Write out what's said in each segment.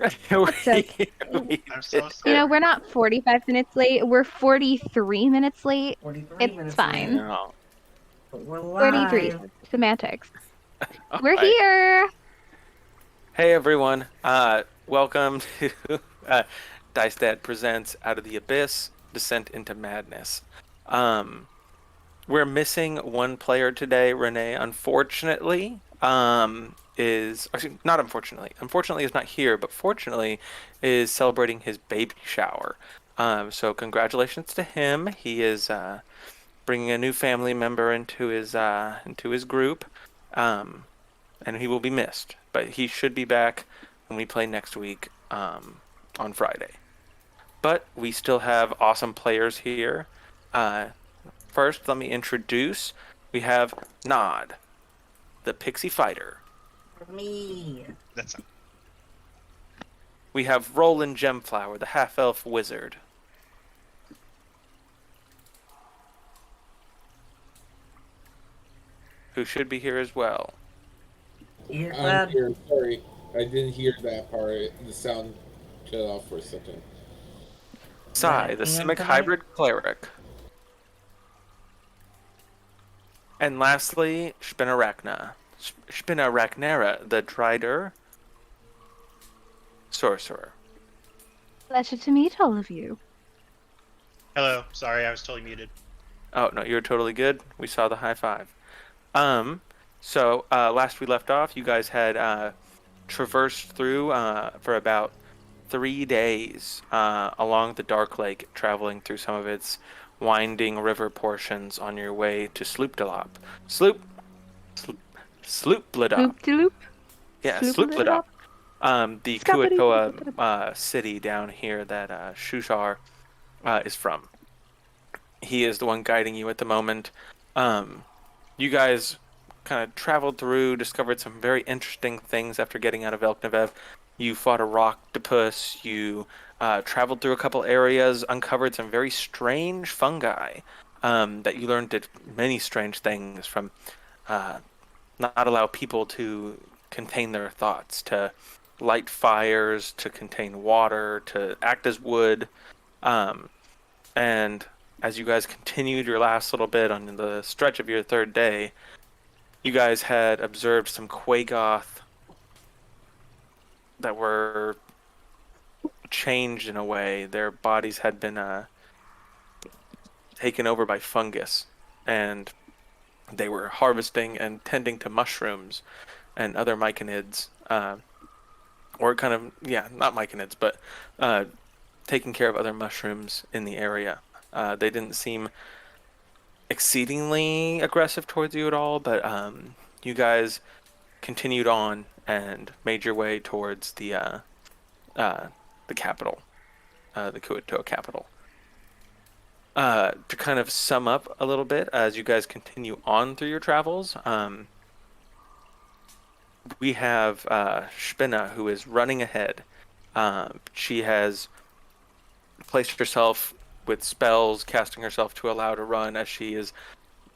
That's okay. I'm so did. sorry. We're not 45 minutes late. We're 43 minutes late. 43 It's minutes late, fine. No. but we're 43. live. Semantics. All We're right. here. Hey everyone. Welcome to Dice Dad presents Out of the Abyss: Descent into Madness. Um, we're missing one player today. Renee, unfortunately, is actually not unfortunately. Unfortunately, is not here, but fortunately, is celebrating his baby shower. So congratulations to him. He is bringing a new family member into his group. Um, and he will be missed. But he should be back when we play next week on Friday. But we still have awesome players here. Uh, First, let me introduce. We have Nod, the Pixie Fighter. Me. That's We have Roland Gemflower, the Half Elf Wizard. Who should be here as well. You're I'm glad. here. Sorry, I didn't hear that part. The sound cut off for a second. Sai, Glad the Ian Simic tonight. Hybrid Cleric. And lastly, Spinarakna. Spinaraknera, the Drider Sorcerer. Pleasure to meet all of you. hello. Sorry, I was totally muted. Oh, no, you're totally good. We saw the high five. Last we left off, you guys had traversed through for about 3 days along the Darklake, traveling through some of its winding river portions on your way to Sloopdalop. Sloop, Sloop, Sloopladop. Loop de loop. Yeah, Sloop a little Sloopladop. up. The Scuppity. Kuatoa city down here that Shushar is from. He is the one guiding you at the moment. You guys kind of traveled through, discovered some very interesting things after getting out of Elknevev. You fought a rocktopus. You traveled through a couple areas, uncovered some very strange fungi that you learned did many strange things from uh, not allow people to contain their thoughts, to light fires, to contain water, to act as wood. Um, and as you guys continued your last little bit on the stretch of your third day, you guys had observed some Quagoth that were changed in a way. Their bodies had been taken over by fungus, and they were harvesting and tending to mushrooms and other myconids, or kind of, yeah, not myconids, but uh, taking care of other mushrooms in the area. They didn't seem exceedingly aggressive towards you at all, but you guys continued on and made your way towards uh, the capital, the Kuatoa capital. To kind of sum up a little bit as you guys continue on through your travels, we have Spinna who is running ahead. She has placed herself with spells, casting herself to allow to run as she is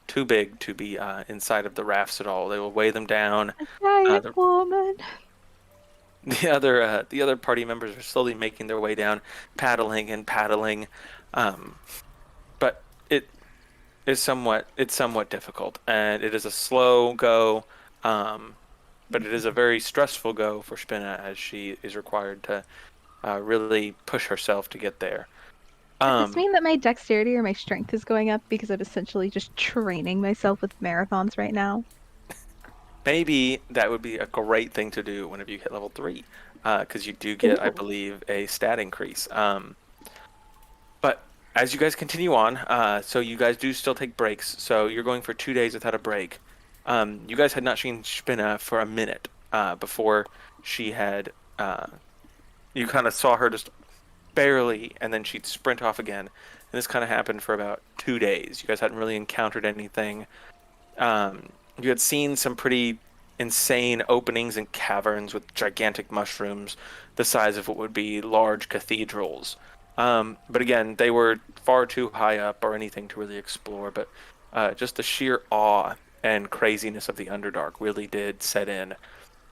too big to be inside of the rafts at all. They will weigh them down. A giant The, woman. the other party members are slowly making their way down, paddling and paddling, but it's somewhat difficult, and it is a slow go, um, but it is a very stressful go for Spinna as she is required to really push herself to get there. Does this Um, mean that my dexterity or my strength is going up because I'm essentially just training myself with marathons right now? Maybe that would be a great thing to do whenever you hit level 3, because you do get, I Ooh. believe, a stat increase. But as you guys continue on, so you guys do still take breaks. So you're going for 2 days without a break. You guys had not seen Spinna for a minute before she had. You kind of saw her just barely, and then she'd sprint off again. And this kind of happened for about 2 days. You guys hadn't really encountered anything. You had seen some pretty insane openings and caverns with gigantic mushrooms the size of what would be large cathedrals. But again, they were far too high up or anything to really explore. But just the sheer awe and craziness of the Underdark really did set in.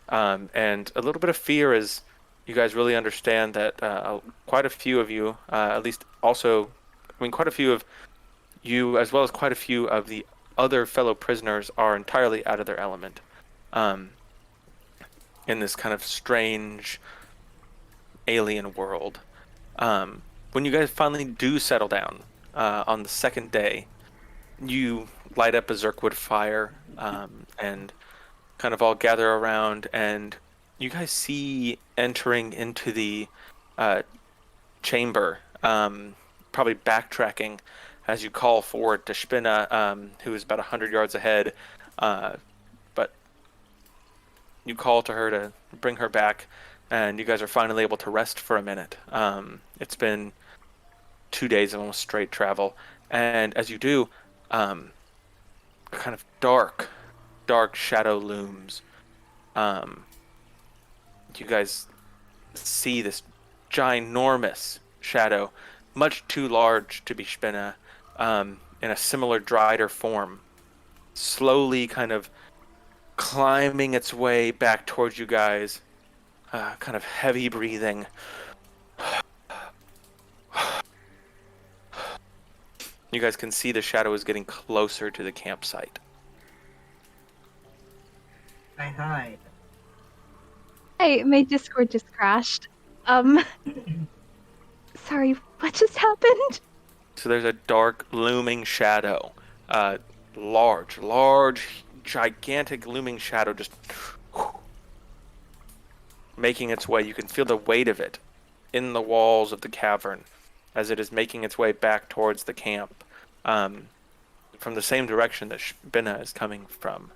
And a little bit of fear as you guys really understand that quite a few of you, at least also, I mean, quite a few of you, as well as quite a few of the other fellow prisoners, are entirely out of their element. Um, in this kind of strange alien world. When you guys finally do settle down on the second day, you light up a Zerkwood fire and kind of all gather around, and you guys see entering into the uh, chamber, probably backtracking as you call forward to Spinna, who is about 100 yards ahead, but you call to her to bring her back, and you guys are finally able to rest for a minute. It's been 2 days of almost straight travel, and as you do, kind of dark shadow looms. You guys see this ginormous shadow, much too large to be Spinna, in a similar Drider form, slowly kind of climbing its way back towards you guys, kind of heavy breathing. You guys can see the shadow is getting closer to the campsite. I hide. Hey, my Discord just crashed. Sorry, what just happened? So there's a dark, looming shadow. Large, gigantic looming shadow just making its way. You can feel the weight of it in the walls of the cavern as it is making its way back towards the camp, from the same direction that Spinna is coming from.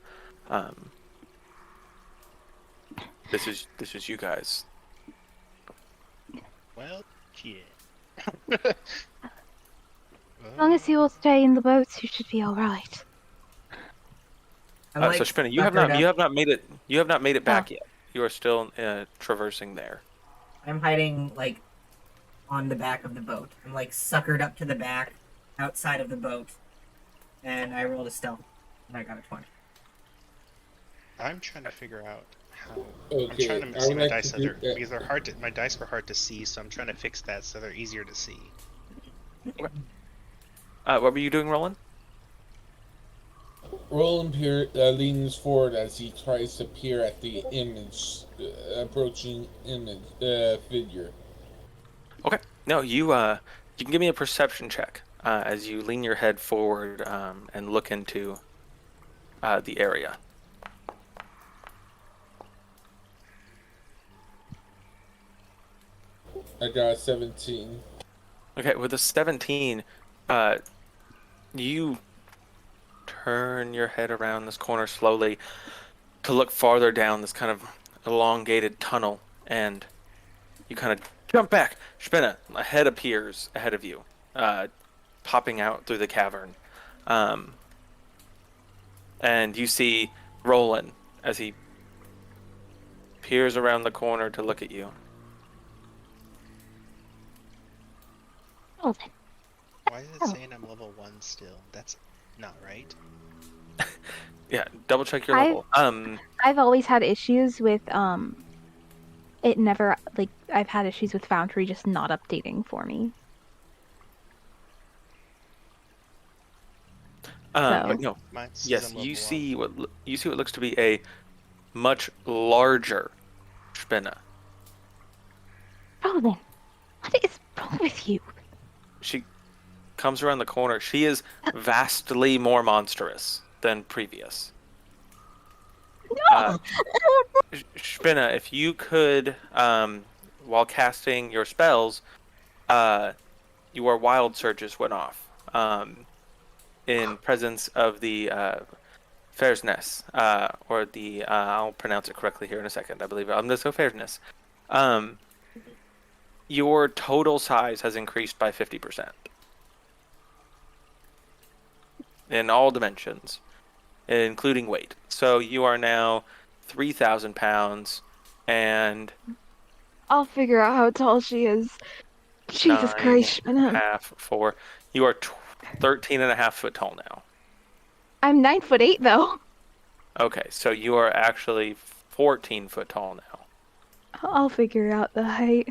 This is you guys. Well, shit. As long as you all stay in the boats, you should be alright. I'm like So Spinna, you have suckered up. not made it back Oh. yet. You are still traversing there. I'm hiding like on the back of the boat. I'm like suckered up to the back, outside of the boat, and I rolled a stealth, and I got a 20. I'm trying to figure out how. Okay, I'm trying to I see would my like dice to do other that. because they're hard to. My dice were hard to see, so I'm trying to fix that so they're easier to see. What were you doing, Roland? Roland leans forward as he tries to peer at the approaching figure. Okay. No, you can give me a perception check as you lean your head forward and look into the area. I got a 17. Okay, with a 17, you turn your head around this corner slowly to look farther down this kind of elongated tunnel, and you kind of jump back. Spinna, a head appears ahead of you, popping out through the cavern. And you see Roland as he peers around the corner to look at you. Oh, then. Why is it saying I'm level 1 still? That's not right. Yeah, double check your I've- level. I've always had issues with it never like I've had issues with Foundry just not updating for me. But no, Mine says yes, I'm level you 1. see what looks to be a much larger Spinna. Oh then. What is wrong with you? She comes around the corner. She is vastly more monstrous than previous. No! Spinna, if you could, while casting your spells, your wild surges went off in presence of the Fairsness, or the I'll pronounce it correctly here in a second. I believe I'm so Fairsness. Your total size has increased by 50% in all dimensions, including weight. So you are now 3,000 pounds and I'll figure out how tall she is. Jesus Christ, and a half, 4. You are 13 and a half foot tall now. I'm 9'8" though. Okay, so you are actually 14 foot tall now. I'll figure out the height.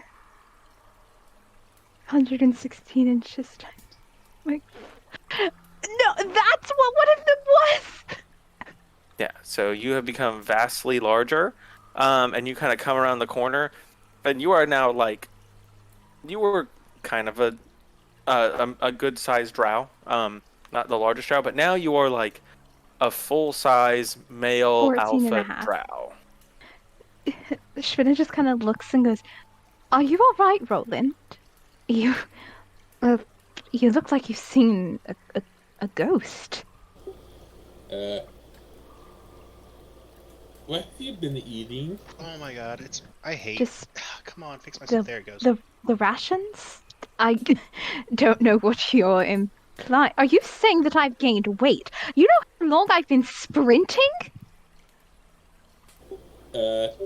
116 inches times. Like, no, that's what one of them was. Yeah, so you have become vastly larger, and you kind of come around the corner, and you are now like you were kind of a good sized drow, not the largest drow, but now you are like a full size male 14 and a alpha half. drow. Shvina just kind of looks and goes, "Are you all right, Roland? You, uh, you look like you've seen a ghost." Uh, what have you been eating? Oh my god, I hate. Just Come on, fix myself. There it goes. the rations? I don't know what you're implying. Are you saying that I've gained weight? You know how long I've been sprinting?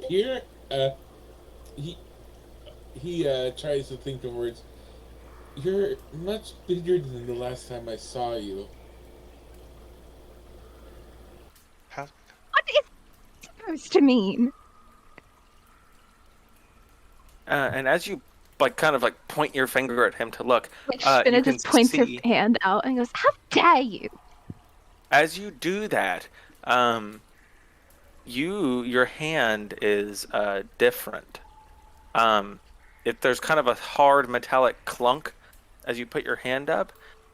Pierre, he, tries to think of words. You're much bigger than the last time I saw you. How? What is it supposed to mean? And as you like kind of like point your finger at him to look, Like you Shvina can just points her see hand out and goes, "How dare you!" as you do that, your hand is different. If there's kind of a hard metallic clunk as you put your hand up,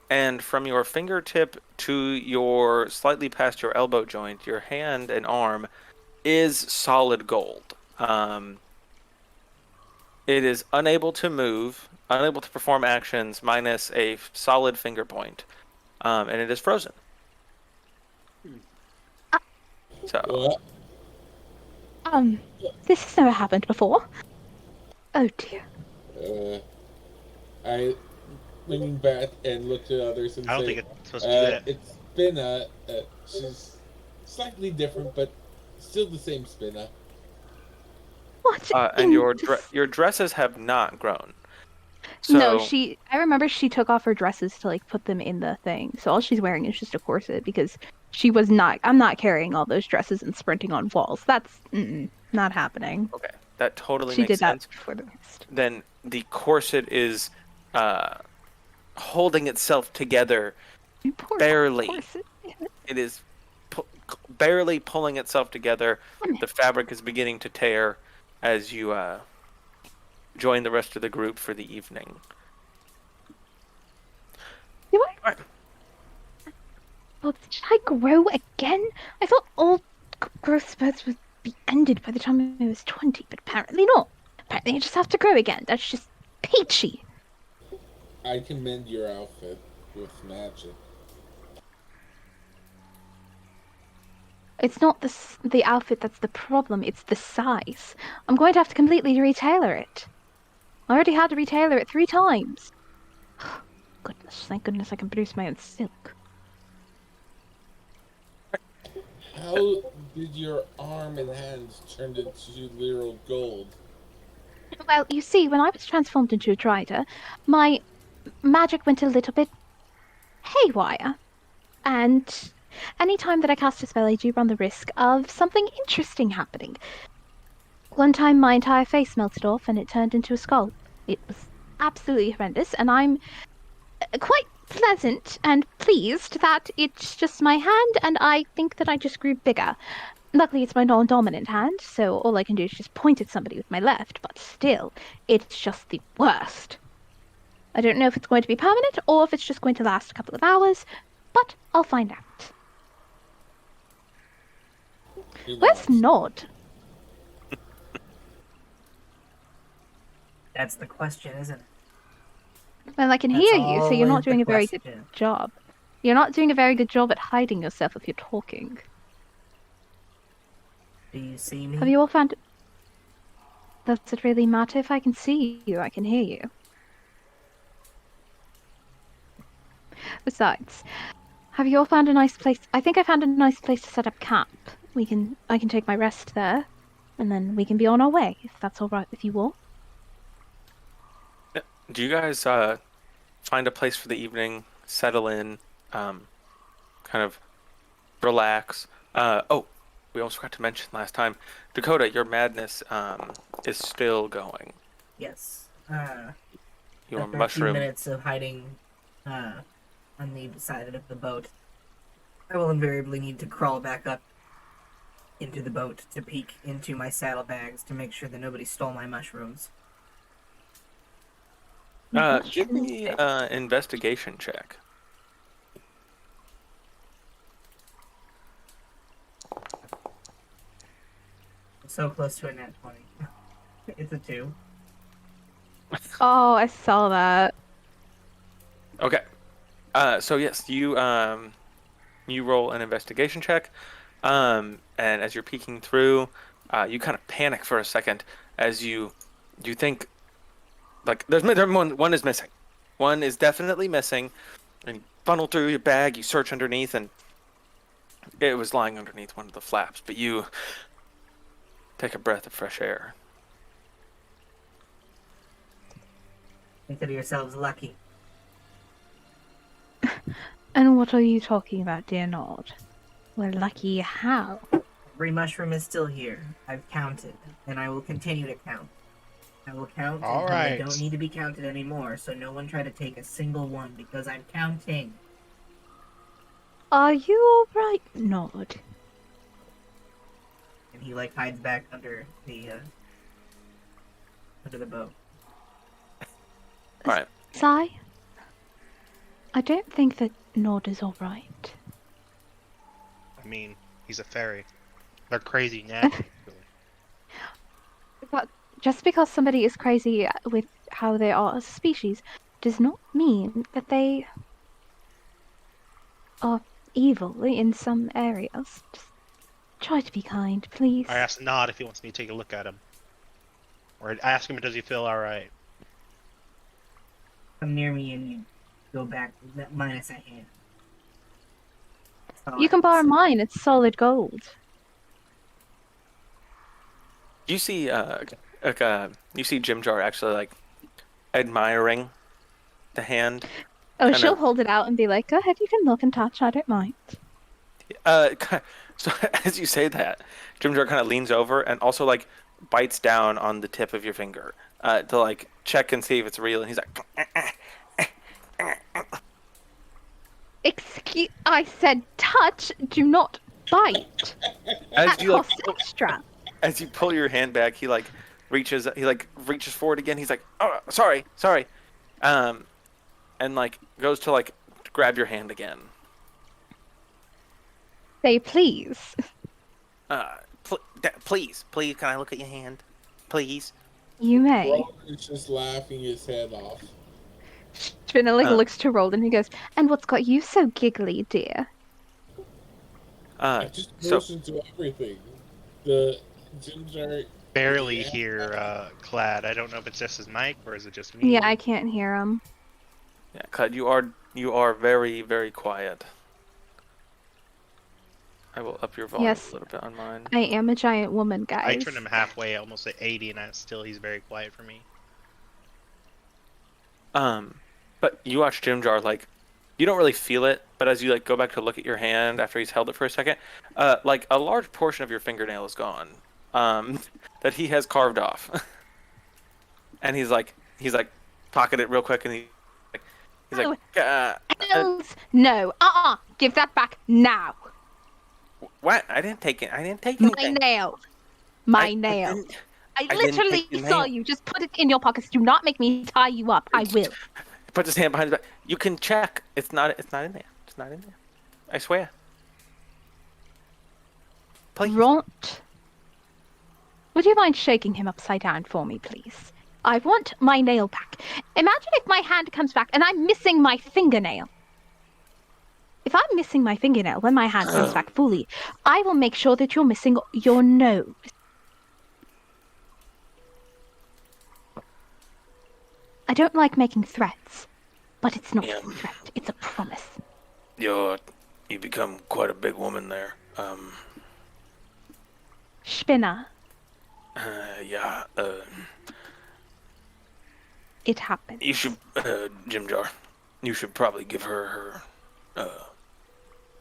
and from your fingertip to your slightly past your elbow joint, your hand and arm is solid gold. It is unable to move, unable to perform actions, minus a solid finger point, and it is frozen. So, What? This has never happened before. Oh dear. I leaning back and look to others and I don't say, think it's supposed to do that. it's Spinna. She's slightly different, but still the same Spinna. What and in your dresses have not grown. No, So, I remember she took off her dresses to like put them in the thing. So all she's wearing is just a corset because I'm not carrying all those dresses and sprinting on walls. That's not happening. okay, that totally She makes did that sense. for the rest. Then the corset is holding itself together Poor barely. corset. It is barely pulling itself together. Damn it. The fabric is beginning to tear as you join the rest of the group for the evening. Do I? Alright. Oh, should I grow again? I thought all growth spurts would be ended by the time I was 20, but apparently not. Apparently I just have to grow again. That's just peachy. I can mend your outfit with magic. It's not the outfit that's the problem, it's the size. I'm going to have to completely retailor it. I already had to retailor it 3 times. Goodness, thank goodness I can produce my own silk. How did your arm and hands turn into literal gold? Well, you see, when I was transformed into a Drider, my magic went a little bit haywire. And any time that I cast a spell, I do run the risk of something interesting happening. One time, my entire face melted off and it turned into a skull. It was absolutely horrendous, and I'm quite pleasant and pleased that it's just my hand, and I think that I just grew bigger. Luckily, it's my non-dominant hand, so all I can do is just point at somebody with my left, but still, it's just the worst. I don't know if it's going to be permanent or if it's just going to last a couple of hours, but I'll find out. Where's Nod? That's the question, isn't it? Well, I can That's hear you, so you're not always the doing a very good question. job. You're not doing a very good job at hiding yourself if you're talking. Do you see me? Have you all found... Does it really matter if I can see you? I can hear you. Besides, have you all found a nice place? I think I found a nice place to set up camp. I can take my rest there, and then we can be on our way, if that's all right with you all. Do you guys find a place for the evening, settle in, kind of relax? we also forgot to mention last time, Dakota, your madness is still going. Yes. Your After a few mushroom. minutes of hiding on the side of the boat, I will invariably need to crawl back up into the boat to peek into my saddlebags to make sure that nobody stole my mushrooms. Give me an investigation check. So close to a nat 20. It's a 2. Oh, I saw that. Okay. So yes, you roll an investigation check, and as you're peeking through, you kind of panic for a second as you think like there's one is missing, one is definitely missing, and you funnel through your bag, you search underneath, and it was lying underneath one of the flaps, but you take a breath of fresh air. Consider yourselves lucky. And what are you talking about, dear Nord? We're lucky how? Every mushroom is still here. I've counted, and I will continue to count. I will count All until they right. don't need to be counted anymore, so no one try to take a single one, because I'm counting. Are you alright, Nord? And he, like, hides back under the boat. Alright. Sai? I don't think that Nord is alright. I mean, he's a fairy. They're crazy naturally. But just because somebody is crazy with how they are as a species does not mean that they are evil in some areas. Just try to be kind, please. I asked Nod if he wants me to take a look at him. Or I ask him, does he feel alright? Come near me and you go back minus a hand. That's all You I can borrow say. mine, it's solid gold. You see, you see Jim Jar actually like admiring the hand. Oh, Kind she'll of- hold it out and be like, go ahead, you can look and touch, I don't mind. So as you say that, Jim Jar kind of leans over and also like bites down on the tip of your finger to like check and see if it's real, and he's like, Excuse, I said touch, do not bite. as That you like, costs extra. as you pull your hand back, he reaches forward again. He's like, oh, sorry, and like goes to like grab your hand again. Say please. Please, can I look at your hand, please? You may. Roland is just laughing his head off. Spinnerling looks to Roland and he goes, and what's got you so giggly, dear? I just So burst into everything. The ginger. Barely Yeah. hear Clad. I don't know if it's just his mic or is it just me. Yeah, I can't hear him. yeah, Clyde, you are very, very quiet. I will up your volume Yes. a little bit on mine. I am a giant woman, guys. I turned him halfway, almost at 80, and still he's very quiet for me. But you watch Jim Jar like you don't really feel it, but as you like go back to look at your hand after he's held it for a second, like a large portion of your fingernail is gone, that he has carved off, and he's like pocket it real quick, and he's like, Nails! No, give that back now. what? I didn't take it. I didn't take My anything. nail. My I nail. didn't- I didn't literally take the saw nail. you. Just put it in your pockets. Do not make me tie you up. I will. Put his hand behind his back. You can check. It's not in there. It's not in there. I swear. Please. Ront. Would you mind shaking him upside down for me, please? I want my nail back. Imagine if my hand comes back and I'm missing my fingernail. If I'm missing my fingernail when my hand comes back fully, I will make sure that you're missing your nose. I don't like making threats, but it's not Yeah. a threat, it's a promise. You become quite a big woman there. Spinner, Yeah. it happens. You should, Jim Jar. You should probably give her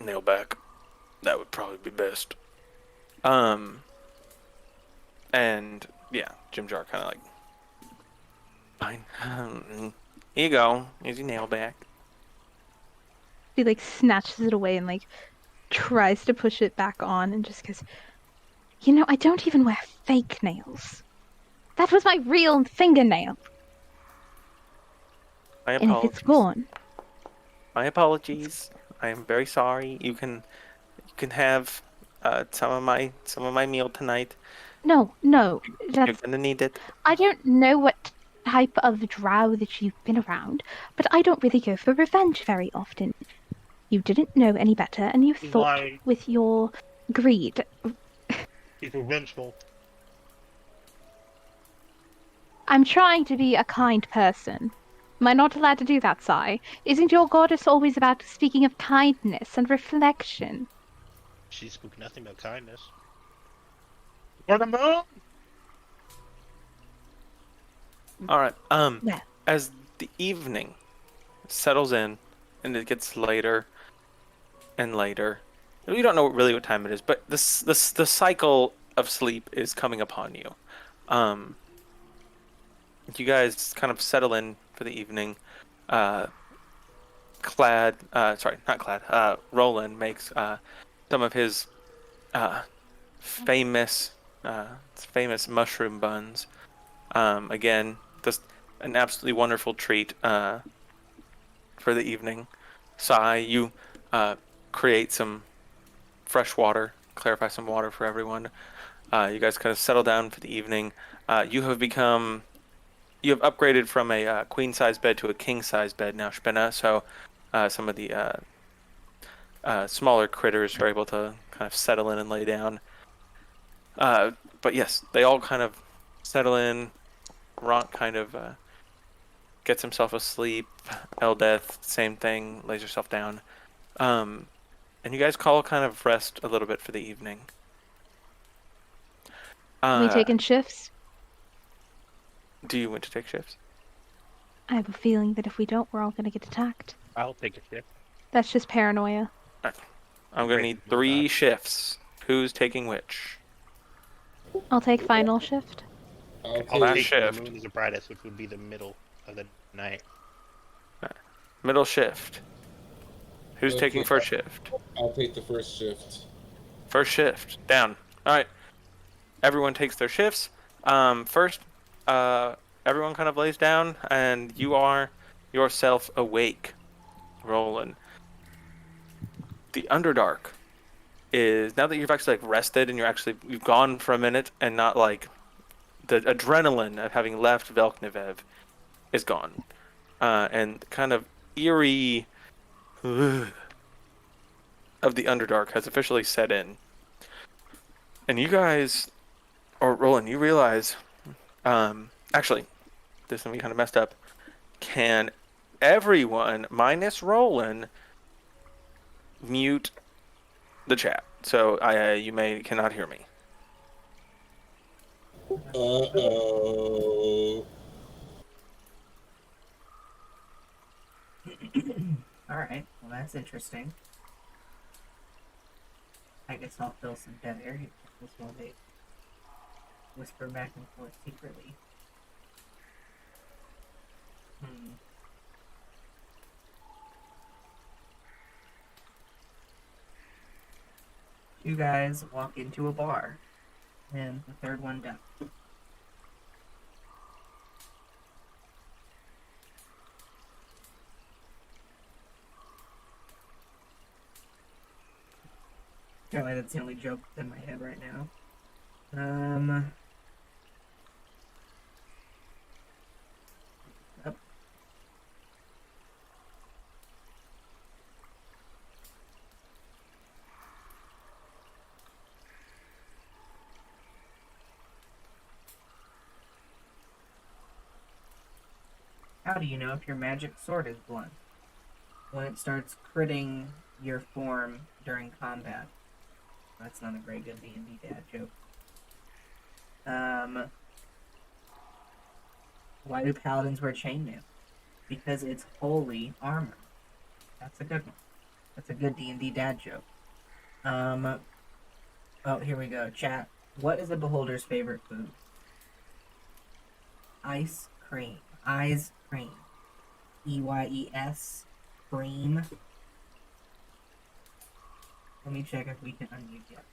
nail back. That would probably be best. Um, and yeah, Jim Jar kind of like, fine. Here you go. Here's your nail back. She like snatches it away and like tries to push it back on and just goes, I don't even wear fake nails. That was my real fingernail. My And if it's apologies. gone, My apologies. I am very sorry. You can have some of my meal tonight. no, You're that's gonna need it. I don't know what type of drow that you've been around, but I don't really go for revenge very often. You didn't know any better, and you thought Why? with your greed. He's revengeful. I'm trying to be a kind person. Am I not allowed to do that, Sai? Isn't your goddess always about speaking of kindness and reflection? She spoke nothing but kindness. For the moon! All right. Well, As the evening settles in and it gets later and later, we don't know really what time it is, but the cycle of sleep is coming upon you. Um, you guys kind of settle in for the evening. Uh, sorry, not Clad. Roland makes some of his uh famous famous mushroom buns. Again, just an absolutely wonderful treat for the evening. Sai, you create some fresh water, clarify some water for everyone. You guys kind of settle down for the evening. You have upgraded from a queen size bed to a king size bed now, Spinna. So some of the smaller critters are able to kind of settle in and lay down. But yes, they all kind of settle in. Ronk kind of gets himself asleep. Eldeth, same thing, lays herself down. Um, and you guys call kind of rest a little bit for the evening. are we Uh, taking shifts? do you want to take shifts? I have a feeling that if we don't, we're all going to get attacked. I'll take a shift. That's just paranoia. I'm gonna need 3 shifts. Who's taking which? I'll take final shift. I'll I'll Last take take when the shift. moon is the brightest, which would be the middle of the night. Middle shift. Who's taking okay. first shift? I'll take the first shift. First shift. Down. All right. Everyone takes their shifts. First, uh, everyone kind of lays down, and you are yourself awake, Roland. The Underdark is now that you've actually like rested and you've gone for a minute and not like the adrenaline of having left Velknevev is gone, and kind of eerie of the Underdark has officially set in. And you guys, or Roland, you realize, actually, this one we kind of messed up. Can everyone minus Roland mute the chat? So you cannot hear me. Uh-oh. Alright, well that's interesting. I guess I'll fill some dead air just while they whisper back and forth secretly. Two guys walk into a bar, and the third one does. Apparently that's the only joke in my head right now. Yep. How do you know if your magic sword is blunt? When it starts critting your form during combat. That's not a very good D&D dad joke. Why do paladins wear chainmail? Because it's holy armor. That's a good one. That's a good D&D dad joke. Oh, here we go. Chat. What is a beholder's favorite food? Ice cream. Eyes cream. EYES. Cream. Let me check if we can unmute yet.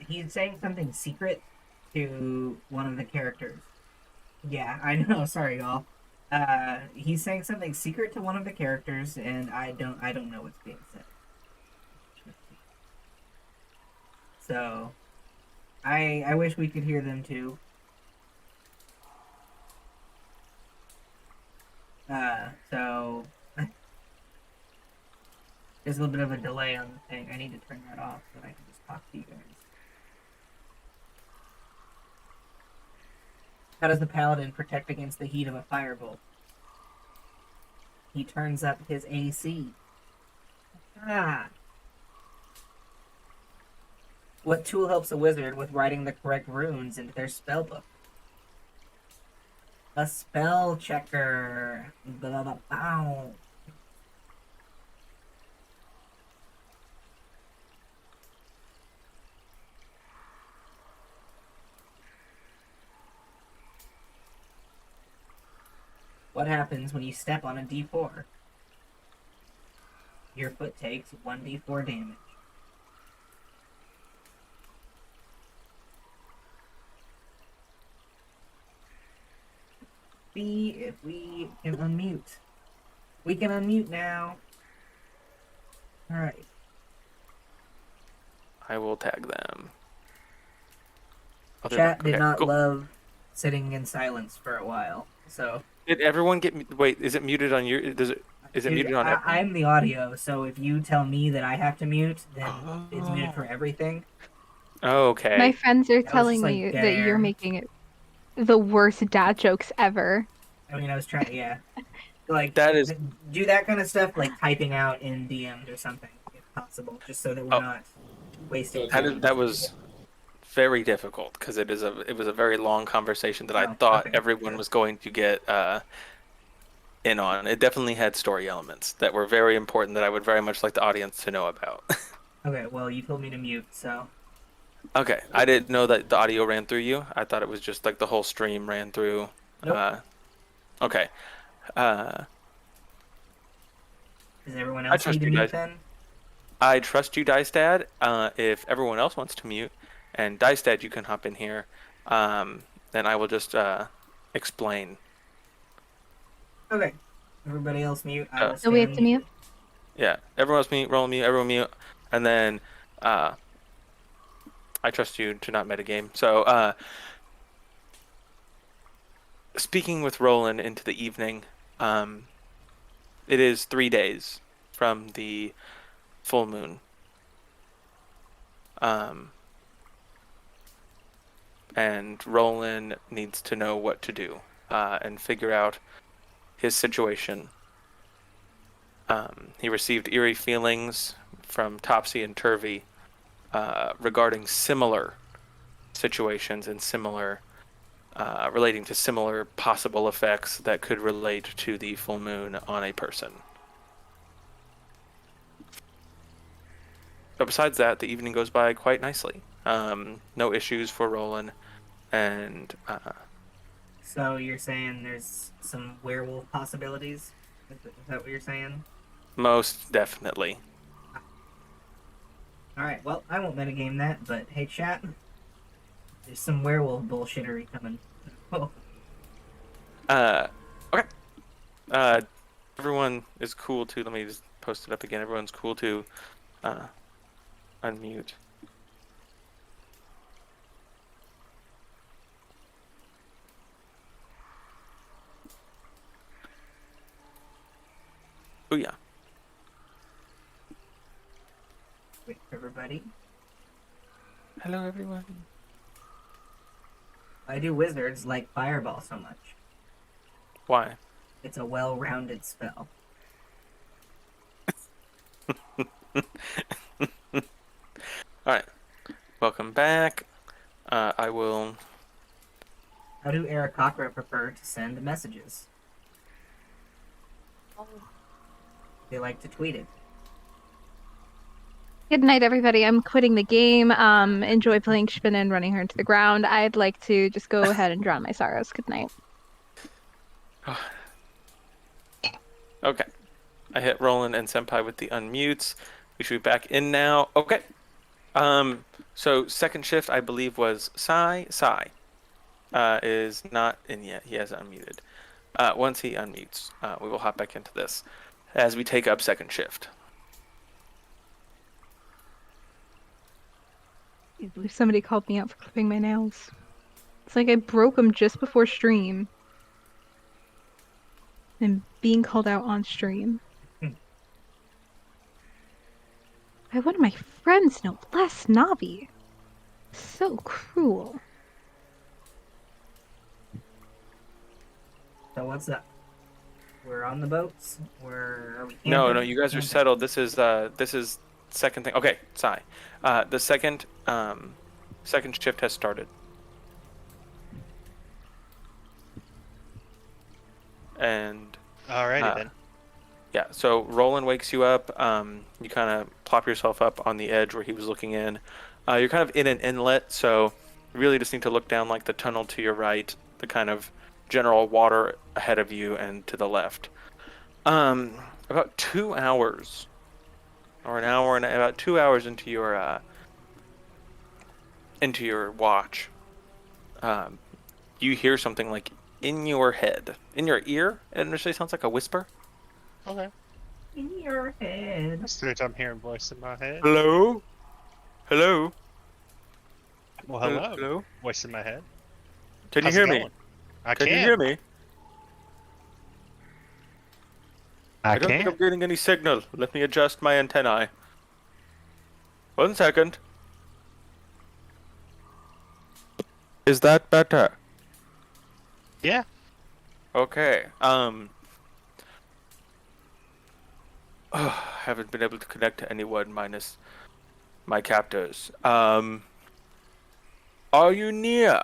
He's saying something secret to one of the characters. Yeah, I know. Sorry, y'all. He's saying something secret to one of the characters, and I don't know what's being said. So, I wish we could hear them too. So there's a little bit of a delay on the thing. I need to turn that off so I can just talk to you guys. How does the paladin protect against the heat of a firebolt? He turns up his AC. Ah. What tool helps a wizard with writing the correct runes into their spellbook? A spell checker. Blah, blah, blah. What happens when you step on a D4? Your foot takes 1d4 damage. See if we can unmute. We can unmute now. Alright. I will tag them. Chat did Okay, not cool. love sitting in silence for a while, so... Did everyone get... Wait, is it muted on your... Is it muted on everyone? I'm the audio, so if you tell me that I have to mute, then it's muted for everything. Okay. My friends are That was telling just, like, me dead that you're air. making it the worst dad jokes ever. I mean, I was trying, yeah. Like, That is... do that kind of stuff, like typing out in DMs or something, if possible, just so that we're Oh. not wasting So time. That was very difficult because it was a very long conversation that I thought okay. everyone was going to get in on. It definitely had story elements that were very important that I would very much like the audience to know about. Okay, well, you told me to mute, so... Okay, I didn't know that the audio ran through you. I thought it was just like the whole stream ran through. Nope. Okay. Does everyone I else trust need to you mute guys. then? I trust you, Dice Dad. If everyone else wants to mute, and Dice Dad, you can hop in here. Then I will just explain. Okay. Everybody else mute. I will So we have stand to mute? Yeah, everyone else mute, roll mute, everyone mute, and then I trust you to not metagame. So, speaking with Roland into the evening, it is 3 days from the full moon. And Roland needs to know what to do and figure out his situation. He received eerie feelings from Topsy and Turvy regarding similar situations and similar relating to similar possible effects that could relate to the full moon on a person. But besides that, the evening goes by quite nicely. No issues for Roland, and So you're saying there's some werewolf possibilities? Is that what you're saying? most definitely. Alright, well, I won't metagame that, but hey, chat. There's some werewolf bullshittery coming. Oh, Okay. Everyone is cool to. Let me just post it up again. Everyone's cool to unmute. Oh yeah. wait, everybody. Hello, everyone. I do wizards like Fireball so much. Why? It's a well-rounded spell. All right. Welcome back. I will. How do Aarakocra prefer to send messages? They like to tweet it. Good night, everybody. I'm quitting the game. Enjoy playing Spin and running her into the ground. I'd like to just go ahead and drown my sorrows. Good night. Okay. I hit Roland and Senpai with the unmutes. We should be back in now. Okay. So second shift, I believe, was Sai. Sai is not in yet. He has unmuted. Once he unmutes, we will hop back into this as we take up second shift. I believe somebody called me out for clipping my nails. It's like I broke them just before stream. And being called out on stream. By one of my friends, no less, Navi. So cruel. So what's up? We're on the boats. Are we camping? No, you guys are settled. This is second thing. Okay, Sai. The second shift has started. And Alrighty then. yeah, so Roland wakes you up. You kind of plop yourself up on the edge where he was looking in. You're kind of in an inlet, so you really just need to look down like the tunnel to your right, the kind of general water ahead of you and to the left. About 2 hours, or an hour and about 2 hours into your watch, you hear something like in your head, in your ear. It initially sounds like a whisper. Okay. In your head. As soon as I'm hearing voice in my head. Hello? Hello? Well, hello. Hello? Voice in my head. Can you How's it hear me? going? I Can can. you hear me? I don't think can. I'm getting any signal. Let me adjust my antennae. 1 second. Is that better? Yeah. Okay. Haven't been able to connect to anyone minus my captors. Are you near?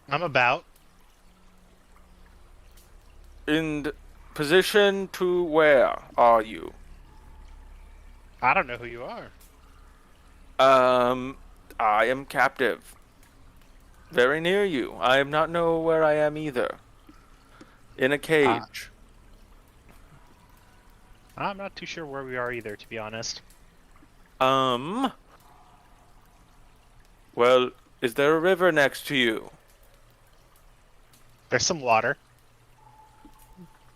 I'm about. In position to where are you? I don't know who you are. I am captive. Very near you. I am not know where I am either. In a cage. I'm not too sure where we are either, to be honest. Well, is there a river next to you? There's some water.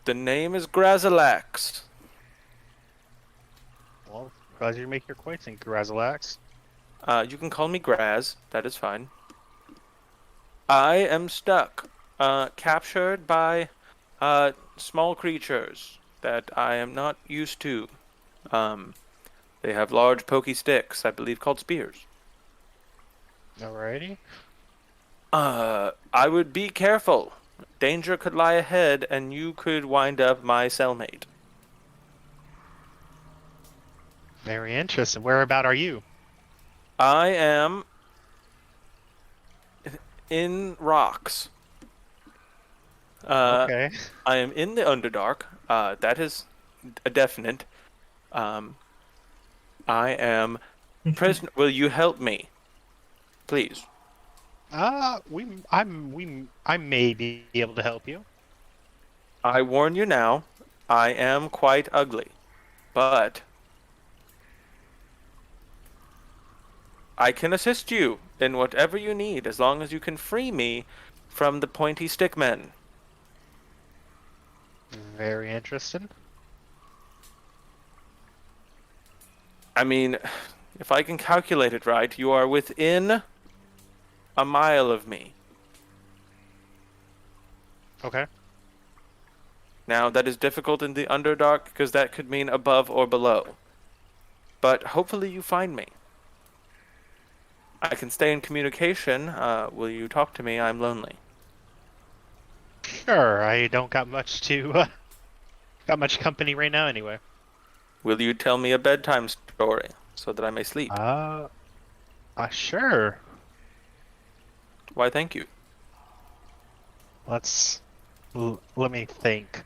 The name is Grazilax. Well, glad you make your acquaintance, Grazalax. You can call me Graz. That is fine. I am stuck. Captured by, small creatures that I am not used to. They have large pokey sticks, I believe called spears. Alrighty. I would be careful. Danger could lie ahead, and you could wind up my cellmate. Very interesting. Whereabout are you? I am in rocks. Okay. I am in the Underdark. That is a definite. I am prisoner. Will you help me, please? I may be able to help you. I warn you now. I am quite ugly, but I can assist you in whatever you need as long as you can free me from the pointy stickmen. Very interesting. I mean, if I can calculate it right, you are within a mile of me. Okay. Now, that is difficult in the Underdark because that could mean above or below. But hopefully you find me. I can stay in communication. Will you talk to me? I'm lonely. Sure. I don't got much got much company right now anyway. Will you tell me a bedtime story? so that I may sleep. Sure. Why, thank you. Let me think.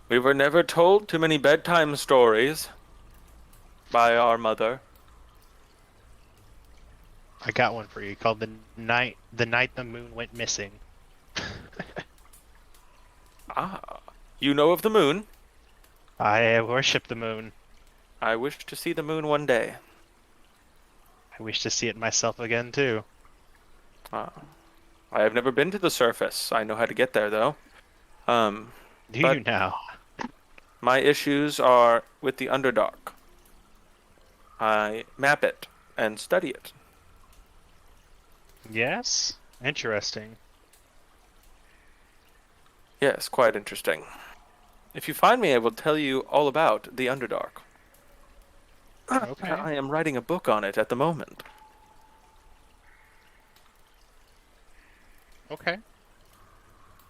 We were never told too many bedtime stories by our mother. I got one for you called the night the moon went missing. Ah, you know of the moon? I worship the moon. I wish to see the moon one day. I wish to see it myself again too. Ah, I have never been to the surface. I know how to get there, though. Do But you now? my issues are with the Underdark. I map it and study it. Yes? Interesting. Yes, quite interesting. If you find me, I will tell you all about the Underdark. Okay. I am writing a book on it at the moment. Okay.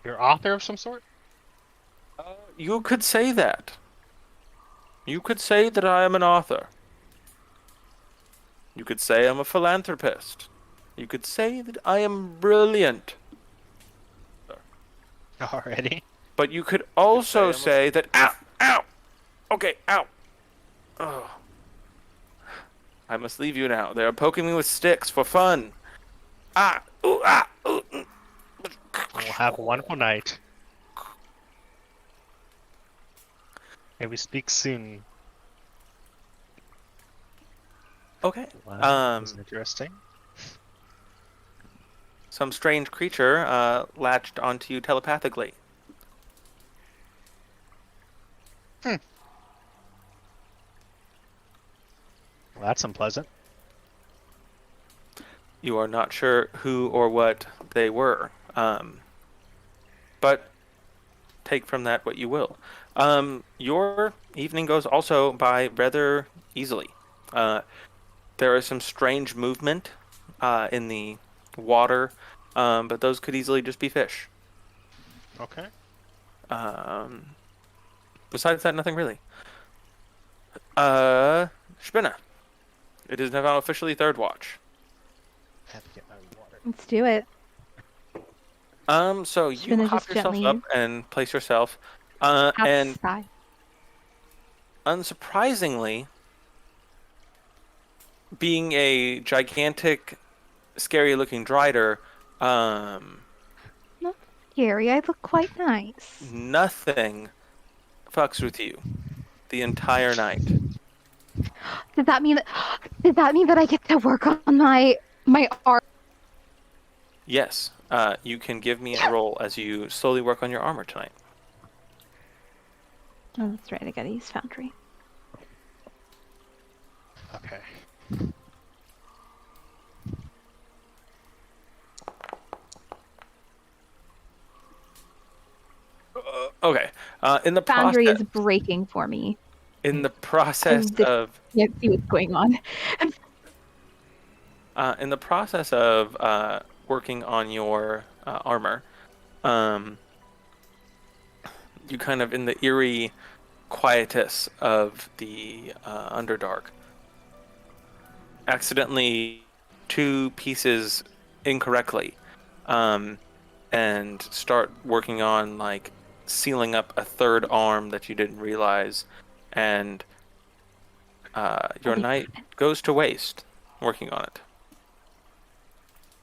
You're author of some sort? You could say that. You could say that I am an author. You could say I'm a philanthropist. You could say that I am brilliant. Already? But you could also say that... Ow! Ow! Okay, ow! Oh. I must leave you now. They are poking me with sticks for fun. Ah! Ooh! Ah! Ooh! We'll have a wonderful night. May we speak soon. Okay. Wow, this is interesting. Some strange creature latched onto you telepathically. Well, that's unpleasant. You are not sure who or what they were. But take from that what you will. Your evening goes also by rather easily. There is some strange movement in the water, but those could easily just be fish. Okay. Besides that, nothing really. Spinna. It is now officially third watch. Have to get my water. Let's do it. So you Spinna hop just yourself gently up and place yourself. taps And sky. unsurprisingly, being a gigantic, scary-looking drider, Not scary. I look quite nice. nothing fucks with you the entire night. Does that mean that? Does that mean that I get to work on my art? Yes, you can give me a roll as you slowly work on your armor tonight. Oh, that's right. I gotta use Foundry. Okay. Okay. In the Foundry process, is breaking for me. in the I process literally of can't see what's going on. working on your armor, um, you kind of in the eerie quietus of the Underdark, accidentally two pieces incorrectly, and start working on like sealing up a third arm that you didn't realize, and your Holy night crap. goes to waste working on it.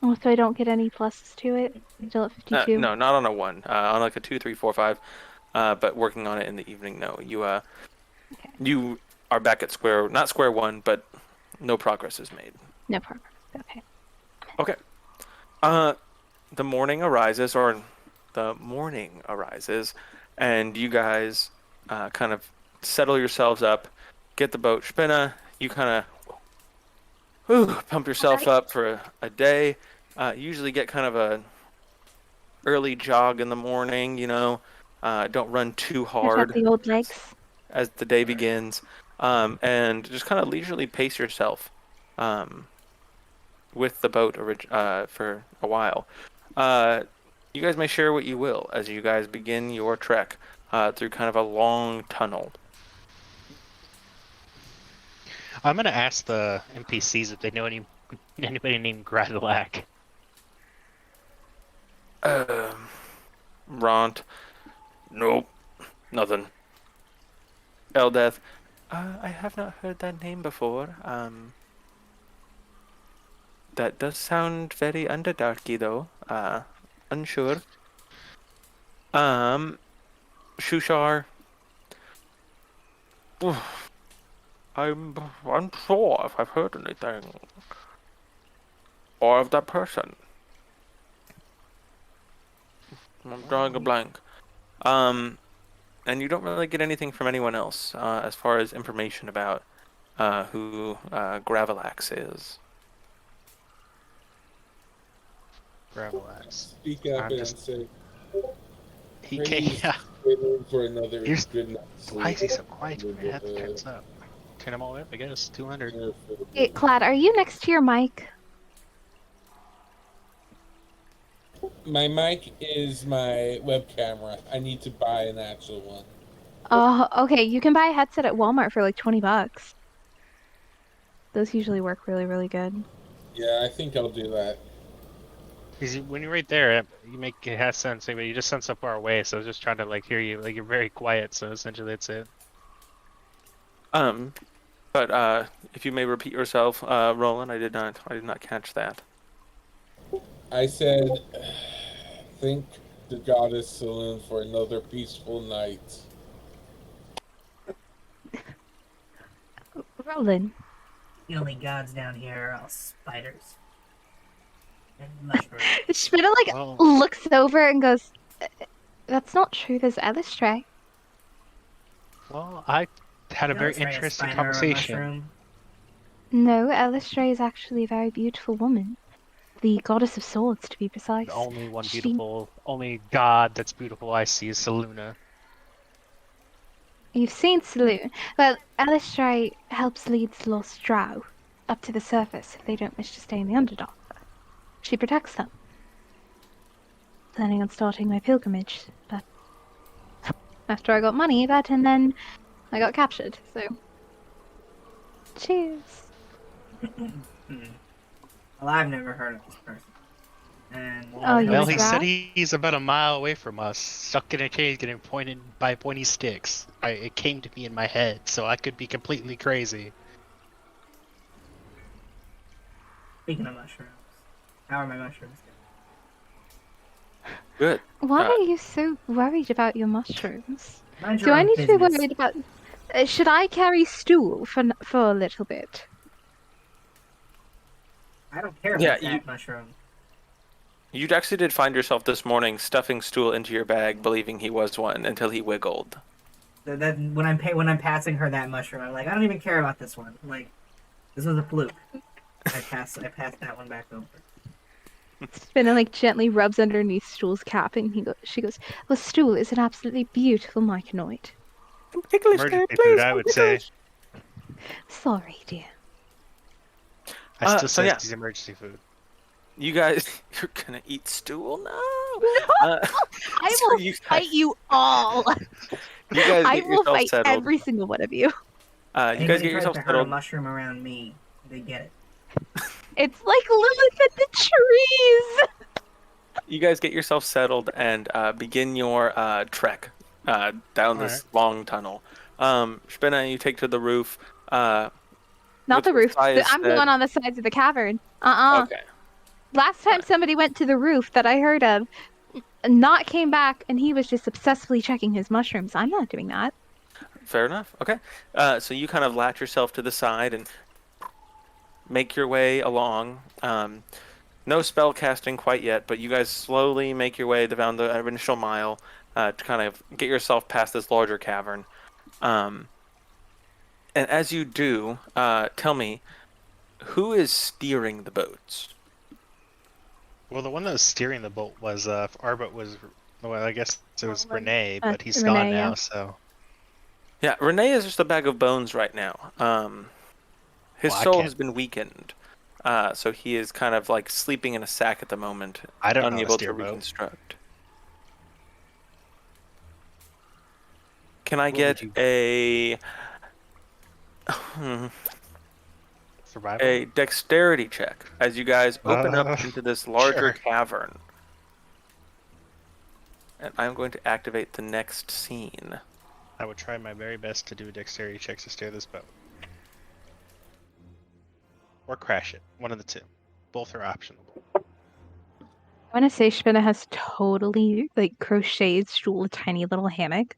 Oh, so I don't get any pluses to it? Still at 52? No, not on a 1. On like a 2, 3, 4, 5. But working on it in the evening, no. You are back at not square one, but no progress is made. No progress. Okay. Okay. The morning arises, and you guys kind of settle yourselves up, get the boat spinna. You kind of pump yourself up for a day. Usually get kind of a early jog in the morning, don't run too I've hard got the old legs. as the day begins, and just kind of leisurely pace yourself. with the boat for a while. You guys may share what you will as you guys begin your trek through kind of a long tunnel. I'm gonna ask the NPCs if they know anybody named Gradulac. Ront. Nope. Nothing. Eldeth. I have not heard that name before. That does sound very underdarky though. Unsure. Shushar. I'm unsure if I've heard anything. Or of that person. I'm drawing a blank. And you don't really get anything from anyone else as far as information about who Gravelax is. Gravelax. Speak up I'm and just- say, He "Praise came. the Lord for another Here's- good night's Why is he so sleep." quiet? I have to turn this up. Turn them all up, I guess. 200. Hey, Clad, are you next to your mic? My mic is my web camera. I need to buy an actual one. Oh, okay. You can buy a headset at Walmart for like $20. Those usually work really, really good. Yeah, I think I'll do that. Because when you're right there, you make it has sense, but you just sound so far away. So I was just trying to like hear you. Like you're very quiet. So essentially, that's it. But if you may repeat yourself, Roland, I did not catch that. I said, thank the goddess Saloon for another peaceful night. Roland, The only gods down here are all spiders and mushrooms. Spinna like Well- looks over and goes, "That's not true. There's Elistray." Well, I had a You know, very it's right, a interesting spider or a conversation. mushroom. No, Elistray is actually a very beautiful woman. The goddess of swords, to be precise. The only one She- beautiful, only god that's beautiful I see is Saluna. You've seen Saloon. Well, Elistray helps lead the lost drow up to the surface if they don't wish to stay in the Underdark. She protects them. Planning on starting my pilgrimage, but after I got money, and then I got captured, so... Cheers. Well, I've never heard of this person. And Oh, he Well, was he right? said he's about a mile away from us, stuck in a cage, getting pointed by pointy sticks. It came to me in my head, so I could be completely crazy. speaking of mushrooms, how are my mushrooms Good. Why Uh, are you so worried about your mushrooms? doing? Mind Do your I own need to be business. worried about... should I carry stool for a little bit? I don't care if Yeah, it's that mushroom. You actually did find yourself this morning stuffing Stool into your bag, believing he was one, until he wiggled. That when I'm passing her that mushroom, I'm like, I don't even care about this one. Like, this was a fluke. I passed that one back over. Spinner like gently rubs underneath Stool's cap, and she goes, "Well, Stool is an absolutely beautiful myconoid." English, Emergency food, I would say. Sorry, dear. I still so say yeah. he's emergency food. You guys, you're gonna eat Stool now? No! I so will you guys- fight you all. You guys I get will yourself fight settled. every single one of you. You guys Anybody get tries yourself to hurt a settled. mushroom around me, they get it. It's like Lilith at the trees. You guys get yourself settled and begin your trek down this long tunnel. Spinna, you take to the roof. Not With the roof. Matthias I'm said- going on the sides of the cavern. Okay. Last time somebody went to the roof that I heard of, not came back, and he was just obsessively checking his mushrooms. I'm not doing that. Fair enough. Okay. So you kind of latch yourself to the side and make your way along. No spell casting quite yet, but you guys slowly make your way down the initial mile to kind of get yourself past this larger cavern. And as you do, tell me, who is steering the boats? Well, the one that was steering the boat was our boat was. Well, I guess it was Roland. Renee, but he's Renee, gone now. yeah. So Yeah, Renee is just a bag of bones right now. His Well, I soul can't- has been weakened. So he is kind of like sleeping in a sack at the moment, I don't know how to unable steer to a boat. reconstruct. Can I What would get you- a Survival? dexterity check as you guys open up Uh, into this larger sure. cavern? And I'm going to activate the next scene. I would try my very best to do a dexterity check to steer this boat. Or crash it. One of the two. Both are optional. I want to say Spinna has totally like crocheted Stool a tiny little hammock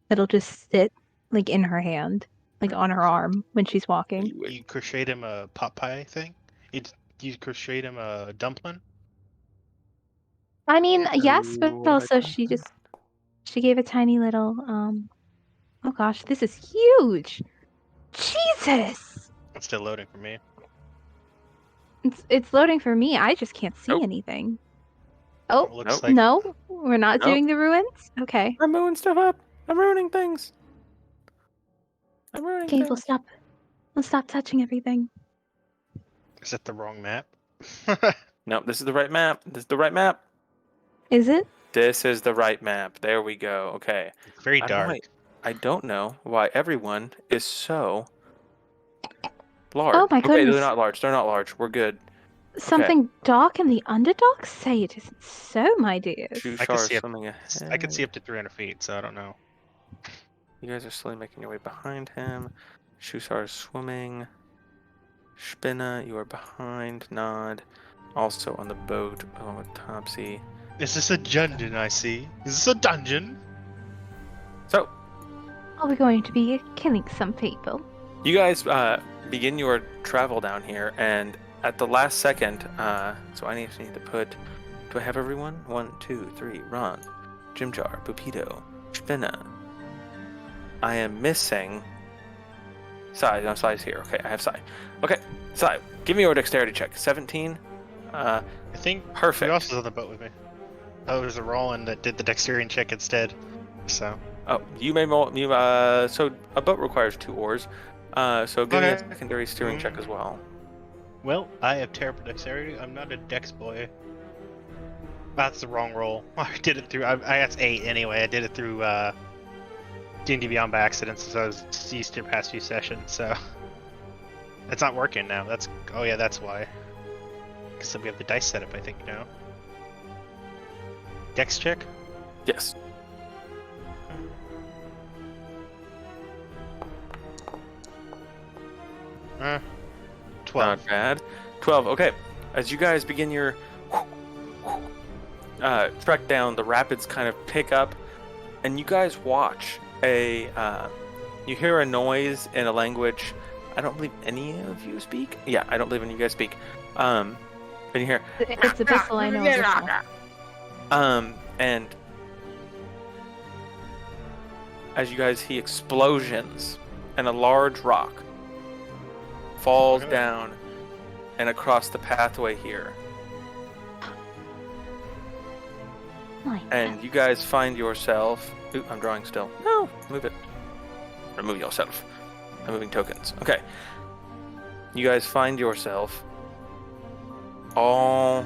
that'll just sit like in her hand, like on her arm when she's walking. You crocheted him a pot pie thing? You crocheted him a dumpling? I mean, yes, but What have I also done? she gave a tiny little oh gosh, this is huge. Jesus. It's still loading for me. It's loading for me. I just can't see Nope. anything. Oh, It looks Nope. like no. We're not Nope. doing the ruins? Okay. I'm moving stuff up. I'm ruining things. I'm ruining Okay, things. we'll stop. We'll stop touching everything. is that the wrong map? No, this is the right map. This is the right map. Is it? This is the right map. There we go. Okay. Very I don't know dark. I don't know why everyone is so large. Oh my Okay, goodness. they're not large. They're not large. We're good. Something dark in the underdogs? Say it isn't so, my dears. Shushar I can is see up- swimming I can see ahead. up to 300 feet, so I don't know. You guys are slowly making your way behind him. Shusar is swimming. Spinna, you are behind. Nod. Also on the boat along with Topsy. Is this a dungeon I see? Is this a dungeon? So, Are we going to be killing some people? you guys begin your travel down here, and at the last second, so I need to put. Do I have everyone? 1, 2, 3. Ron, Jimjar, Pupito, Spinna. I am missing. Sai. No, Sai's here. Okay, I have Sai. Okay, Sai, give me your dexterity check. 17. I think Perfect. who else was on the boat with me? Oh, there's a Roland that did the dexterity check instead. So Oh, you may so a boat requires 2 oars. So give me a Okay. secondary steering check as well. well, I have terrible dexterity. I'm not a dex boy. That's the wrong roll. I did it through. I that's 8 anyway. I did it through D&D Beyond by accident since I was used to the past few sessions. So it's not working now. That's oh yeah, that's why. Because we have the dice set up, I think now. Dex check. Yes. Uh, 12. Not bad. 12. Okay. As you guys begin your trek down, the rapids kind of pick up, and you guys watch you hear a noise in a language I don't believe any of you speak. Yeah, I don't believe any of you guys speak. And you hear It's abyssal, I know abyssal. and as you guys see explosions and a large rock falls Okay. down and across the pathway here. My And you guys find yourself. Ooh, I'm drawing still. No, move it. Remove yourself. I'm moving tokens. Okay. You guys find yourself all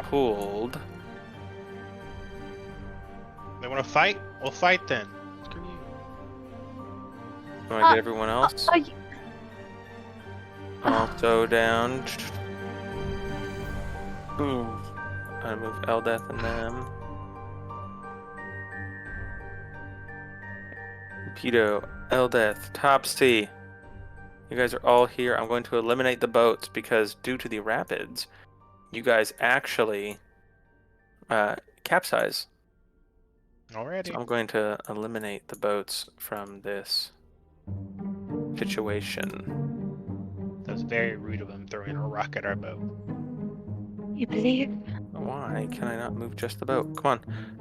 pulled. They want to fight? We'll fight then. Screw you. You want to get everyone else? Also down. Boom. I move Eldeth and them. Pedo, Eldeth, Topsy. You guys are all here. I'm going to eliminate the boats because due to the rapids, you guys actually capsize. Alrighty. So I'm going to eliminate the boats from this situation. That was very rude of him throwing a rock at our boat. You believe? Why can I not move just the boat? Come on,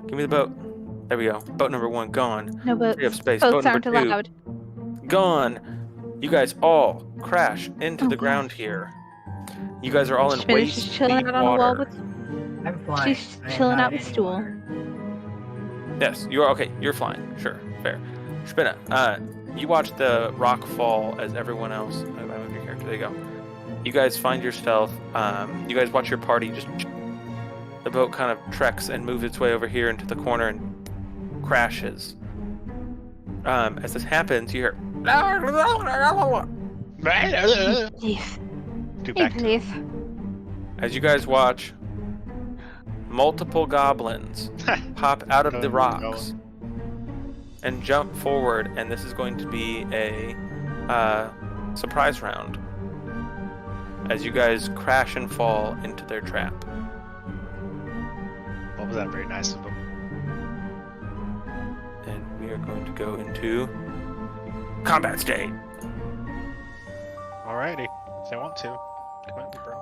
give me the boat. There we go. Boat number 1 gone. No Free up boats. space. Boats Boat number aren't 2 allowed. gone. You guys all crash into Oh, the ground gosh. here. You guys are all in Spinner's just waist chilling deep out on the wall water. with. I'm flying. She's I am chilling not out in with any Stool. water. Yes, you are okay. You're flying. Sure, fair. Spinna, you watch the rock fall as everyone else. I move character. There you go. You guys find yourself. You guys watch your party just. The boat kind of treks and moves its way over here into the corner and crashes. As this happens, you hear. Leave. Do back to Leave. As you guys watch, multiple goblins pop out of the Oh, rocks and jump forward, and this is going to be a surprise round as you guys crash and fall into their trap. Well, was that very nice of them? And we are going to go into combat state. Alrighty. If they want to. Come at me, bro.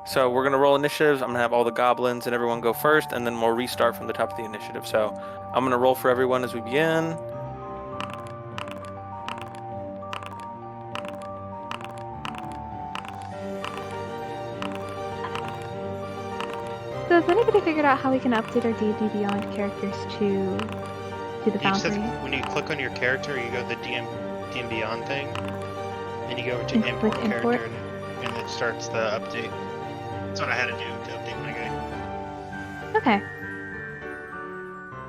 So we're gonna roll initiatives. I'm gonna have all the goblins and everyone go first, and then we'll restart from the top of the initiative. So I'm gonna roll for everyone as we begin. So has anybody figured out how we can update our D&D Beyond characters to the You just boundary? have, when you click on your character, you go to the DM Beyond thing, and you go over to And import click character, import? and it starts the update. That's what I had to do to update my guy. Okay.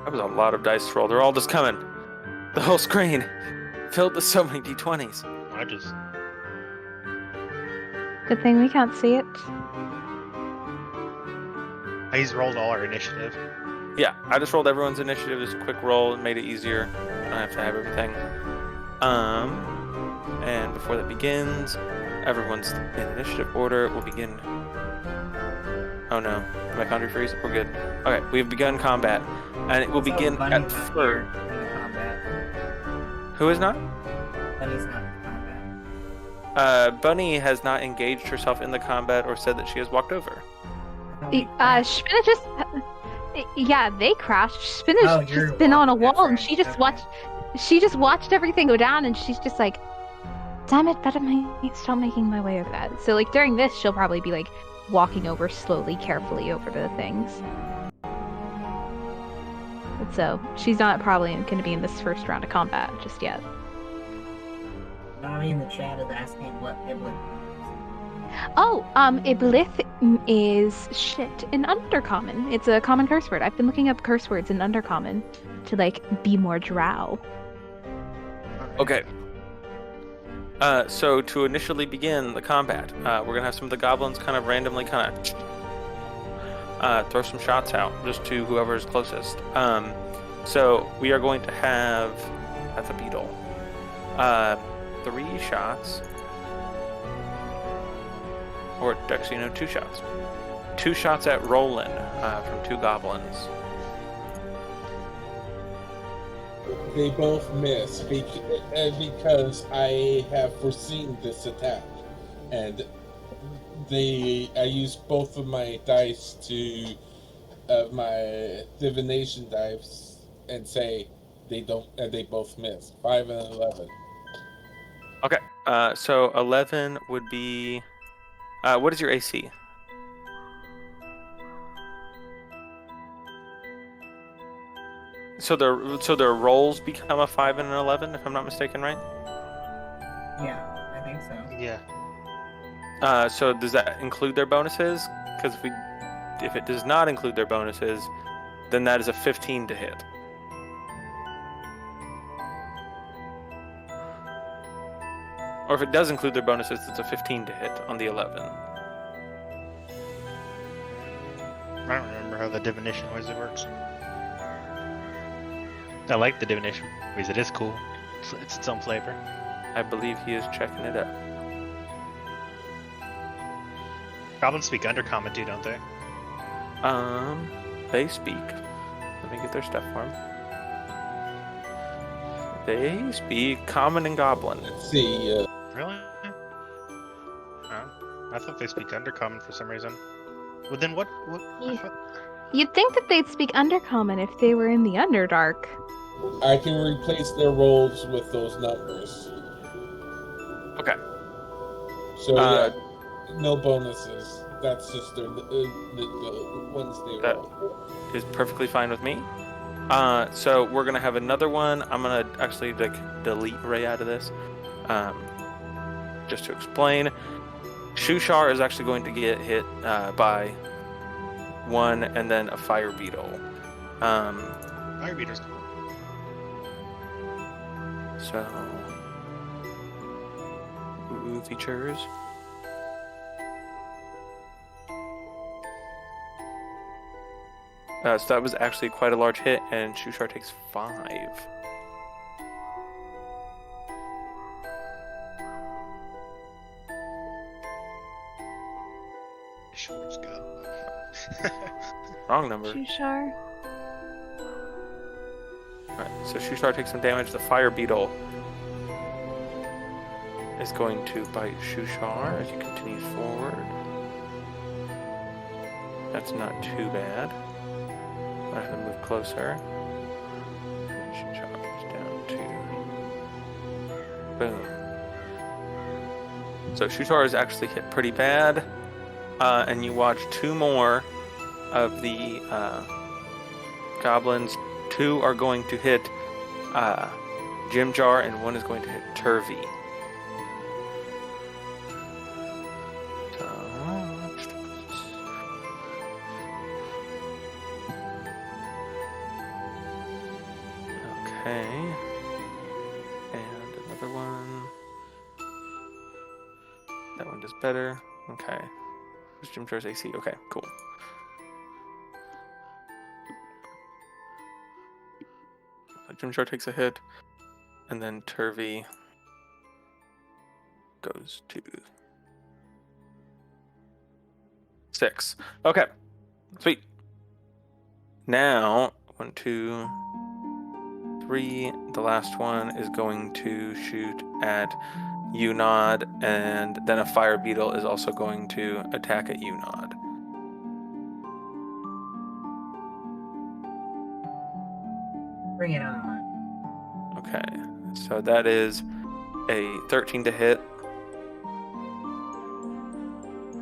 That was a lot of dice to roll. They're all just coming. The whole screen filled with so many d20s. I just Good thing we can't see it. he's rolled all our initiative. Yeah, I just rolled everyone's initiative. Just a quick roll and made it easier. I don't have to have everything. And before that begins, everyone's in initiative order. We'll begin. Oh no, my country freeze. We're good. Okay, we've begun combat, and it will begin Bunny's at not third. here in the combat. Who is not? Bunny's not in combat. Bunny has not engaged herself in the combat or said that she has walked over. Spinach just. Yeah, they crashed. Spinach Oh, you're just been on a walking, that's wall, and right, she just okay. watched. She just watched everything go down, and she's just like, "Damn it! Better stop making my way over that." So like during this, she'll probably be like walking over slowly, carefully over the things. So she's not probably going to be in this first round of combat just yet. Nami in the chat is asking what Iblis. Oh, Iblith is shit in Undercommon. It's a common curse word. I've been looking up curse words in Undercommon to like be more drow. Okay. So to initially begin the combat, we're gonna have some of the goblins kind of randomly kind of throw some shots out just to whoever is closest. So we are going to have that's a beetle. 3 shots, or actually no, 2 shots. 2 shots at Roland from 2 goblins. They both miss because I have foreseen this attack, and I used both of my dice to my divination dice and say they both miss 5 and 11. Okay. So 11 would be. What is your AC? So their rolls become a 5 and an 11, if I'm not mistaken, right? Yeah, I think so. Yeah. So does that include their bonuses? Because if it does not include their bonuses, then that is a 15 to hit. Or if it does include their bonuses, it's a 15 to hit on the 11. I don't remember how the divination wizard works. I like the divination wizard. It is cool. It's its own flavor. I believe he is checking it up. Goblins speak Undercommon too, don't they? They speak. Let me get their stuff for them. They speak Common and Goblin. Let's see. Really? Oh, I thought they speak Undercommon for some reason. Well, then what? I Yeah. thought- You'd think that they'd speak Undercommon if they were in the Underdark. I can replace their rolls with those numbers. Okay. So Uh, yeah, no bonuses. That's just the ones they That- roll. Is perfectly fine with me. So we're gonna have another one. I'm gonna actually like delete Ray out of this. Just to explain, Shushar is actually going to get hit by 1 and then a fire beetle. Fire beaters. So, features. So that was actually quite a large hit, and Shushar takes 5. Schwartz go. Wrong number. Shushar. Alright, so Shushar takes some damage. The fire beetle is going to bite Shushar as he continues forward. That's not too bad. I have to move closer. Shushar is down to... Boom. So Shushar is actually hit pretty bad. And you watch 2 more of the goblins. 2 are going to hit Jimjar, and 1 is going to hit Turvy. So, okay, and another one. That one does better. Okay. Jimjar's AC. Okay, cool. Jimjar takes a hit, and then Turvy goes to 6. Okay, sweet. Now, 1, 2, 3. The last one is going to shoot at Unod, and then a fire beetle is also going to attack at Unod. Bring it on. Okay, so that is a 13 to hit,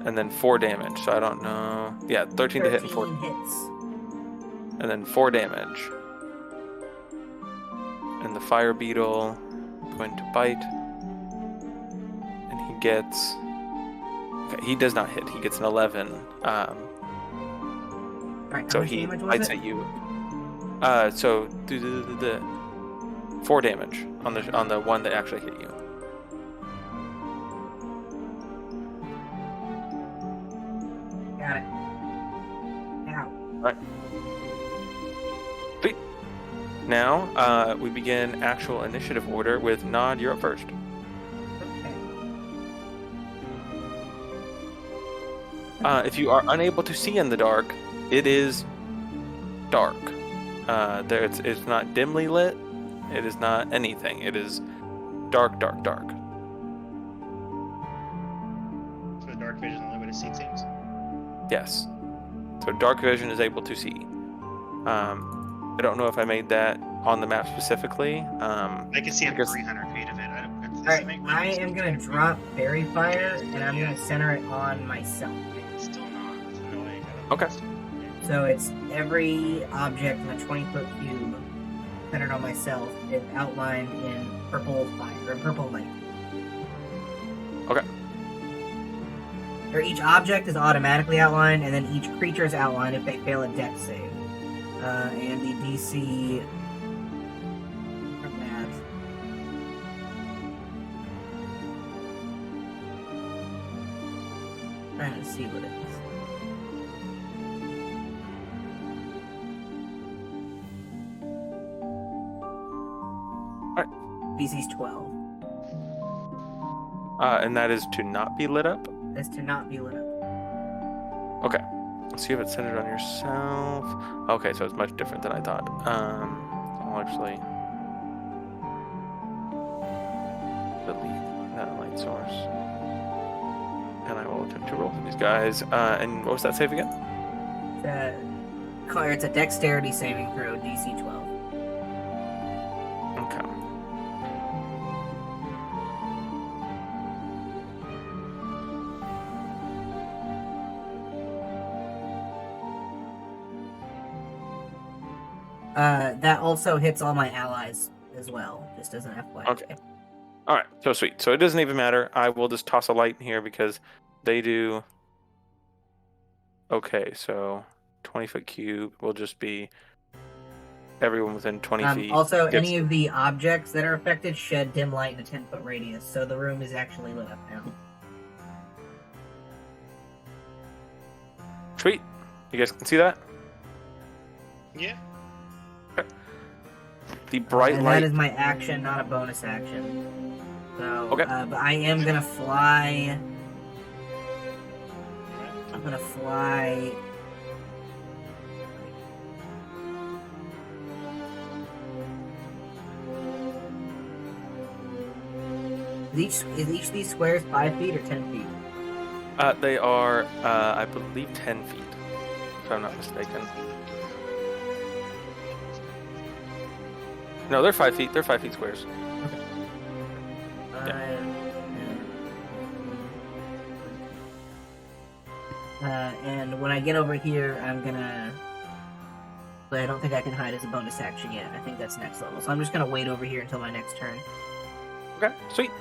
and then 4 damage. So I don't know. Yeah, 13 to hit and 4 hits. and then 4 damage. And the fire beetle is going to bite, and he gets. Okay, he does not hit. He gets an 11. Alright, So how much he damage was bites it? at you. So the 4 damage on the one that actually hit you. Got it. Ow. Right. Sweet. Now we begin actual initiative order with Nod. You're up first. Okay. If you are unable to see in the dark, it is dark. It's not dimly lit. It is not anything. It is dark, dark, dark. So the dark vision is the only way to see things. Yes. So dark vision is able to see. I don't know if I made that on the map specifically. I can see because- 300 feet of it. Alright, I am gonna drop Fairy Fire, and I'm gonna center it on myself. It's still not. It's annoying. Okay. So it's every object in a 20-foot cube centered on myself is outlined in purple fire, or purple light. Okay. Or each object is automatically outlined, and then each creature is outlined if they fail a dex save. And the DC for that. Trying to see what it is. DC's 12. And that is to not be lit up. That's to not be lit up. Okay. Let's see if it's centered on yourself. Okay, so it's much different than I thought. I'll actually delete that light source. And I will attempt to roll for these guys. And what was that save again? It's a dexterity saving throw, DC 12. Okay. That also hits all my allies as well, just as an FYI. Okay. All right, so sweet. So it doesn't even matter. I will just toss a light in here because they do. Okay, so 20-foot cube will just be everyone within 20 feet. Also, gets- any of the objects that are affected shed dim light in a 10-foot radius, so the room is actually lit up now. Sweet. You guys can see that? Yeah. The bright and light. that is my action, not a bonus action. So, Okay. but I am gonna fly. I'm gonna fly. Is each of these squares 5 feet or 10 feet? They are, I believe, 10 feet, if I'm not mistaken. No, they're 5 feet. They're 5 feet squares. And when I get over here, I'm gonna. But I don't think I can hide as a bonus action yet. I think that's next level. So I'm just gonna wait over here until my next turn. Okay, sweet.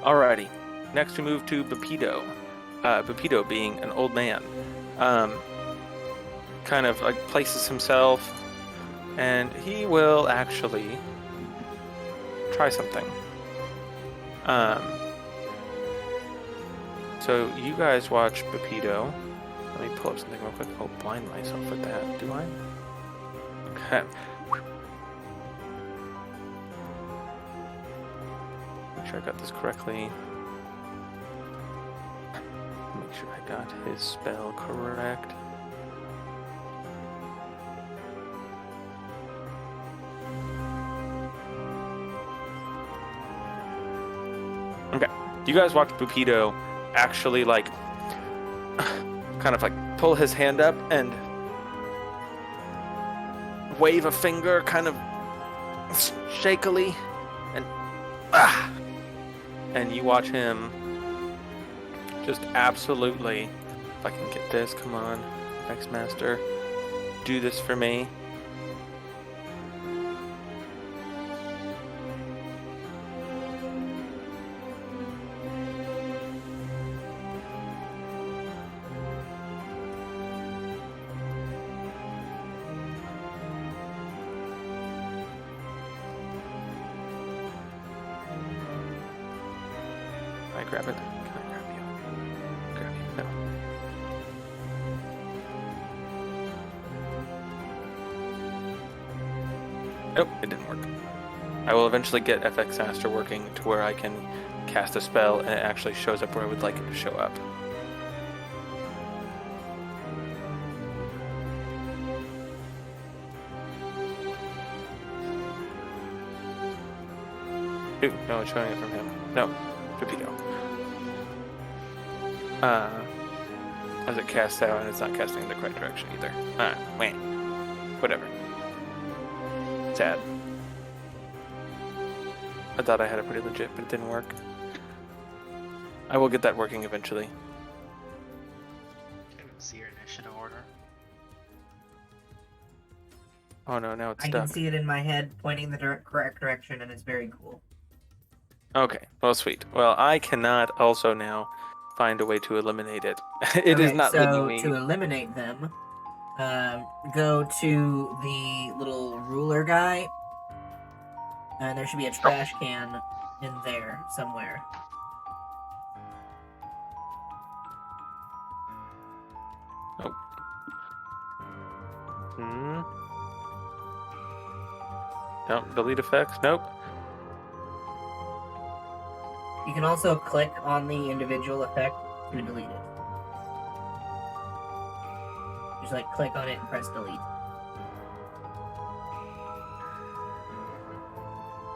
Alrighty. Next we move to Bapido. Bapido being an old man. Kind of like places himself, and he will actually try something. So you guys watch Bapido. Let me pull up something real quick. Oh, blind myself with that. Do I? Okay. Make sure I got this correctly. Make sure I got his spell correct. Okay. You guys watch Bapido actually like kind of like pull his hand up and wave a finger kind of shakily and you watch him just absolutely, if I can get this, come on, X Master, do this for me. Can I grab it? Can I grab you? Grab you? No. Nope, it didn't work. I will eventually get FX Master working to where I can cast a spell and it actually shows up where I would like it to show up. Ooh, no, it's showing it from him. No, Bapido. As it casts out and it's not casting in the correct direction either. Wait. Whatever. Sad. I thought I had it pretty legit, but it didn't work. I will get that working eventually. I didn't see your initiative order. Oh no, now it's I stuck. can see it in my head, pointing the correct direction, and it's very cool. Okay, well, sweet. Well, I cannot also now find a way to eliminate it. It is Okay, not so letting me. to eliminate them, go to the little ruler guy, and there should be a trash can in there somewhere. Nope, delete effects. Nope. You can also click on the individual effect to delete it. Just like click on it and press delete.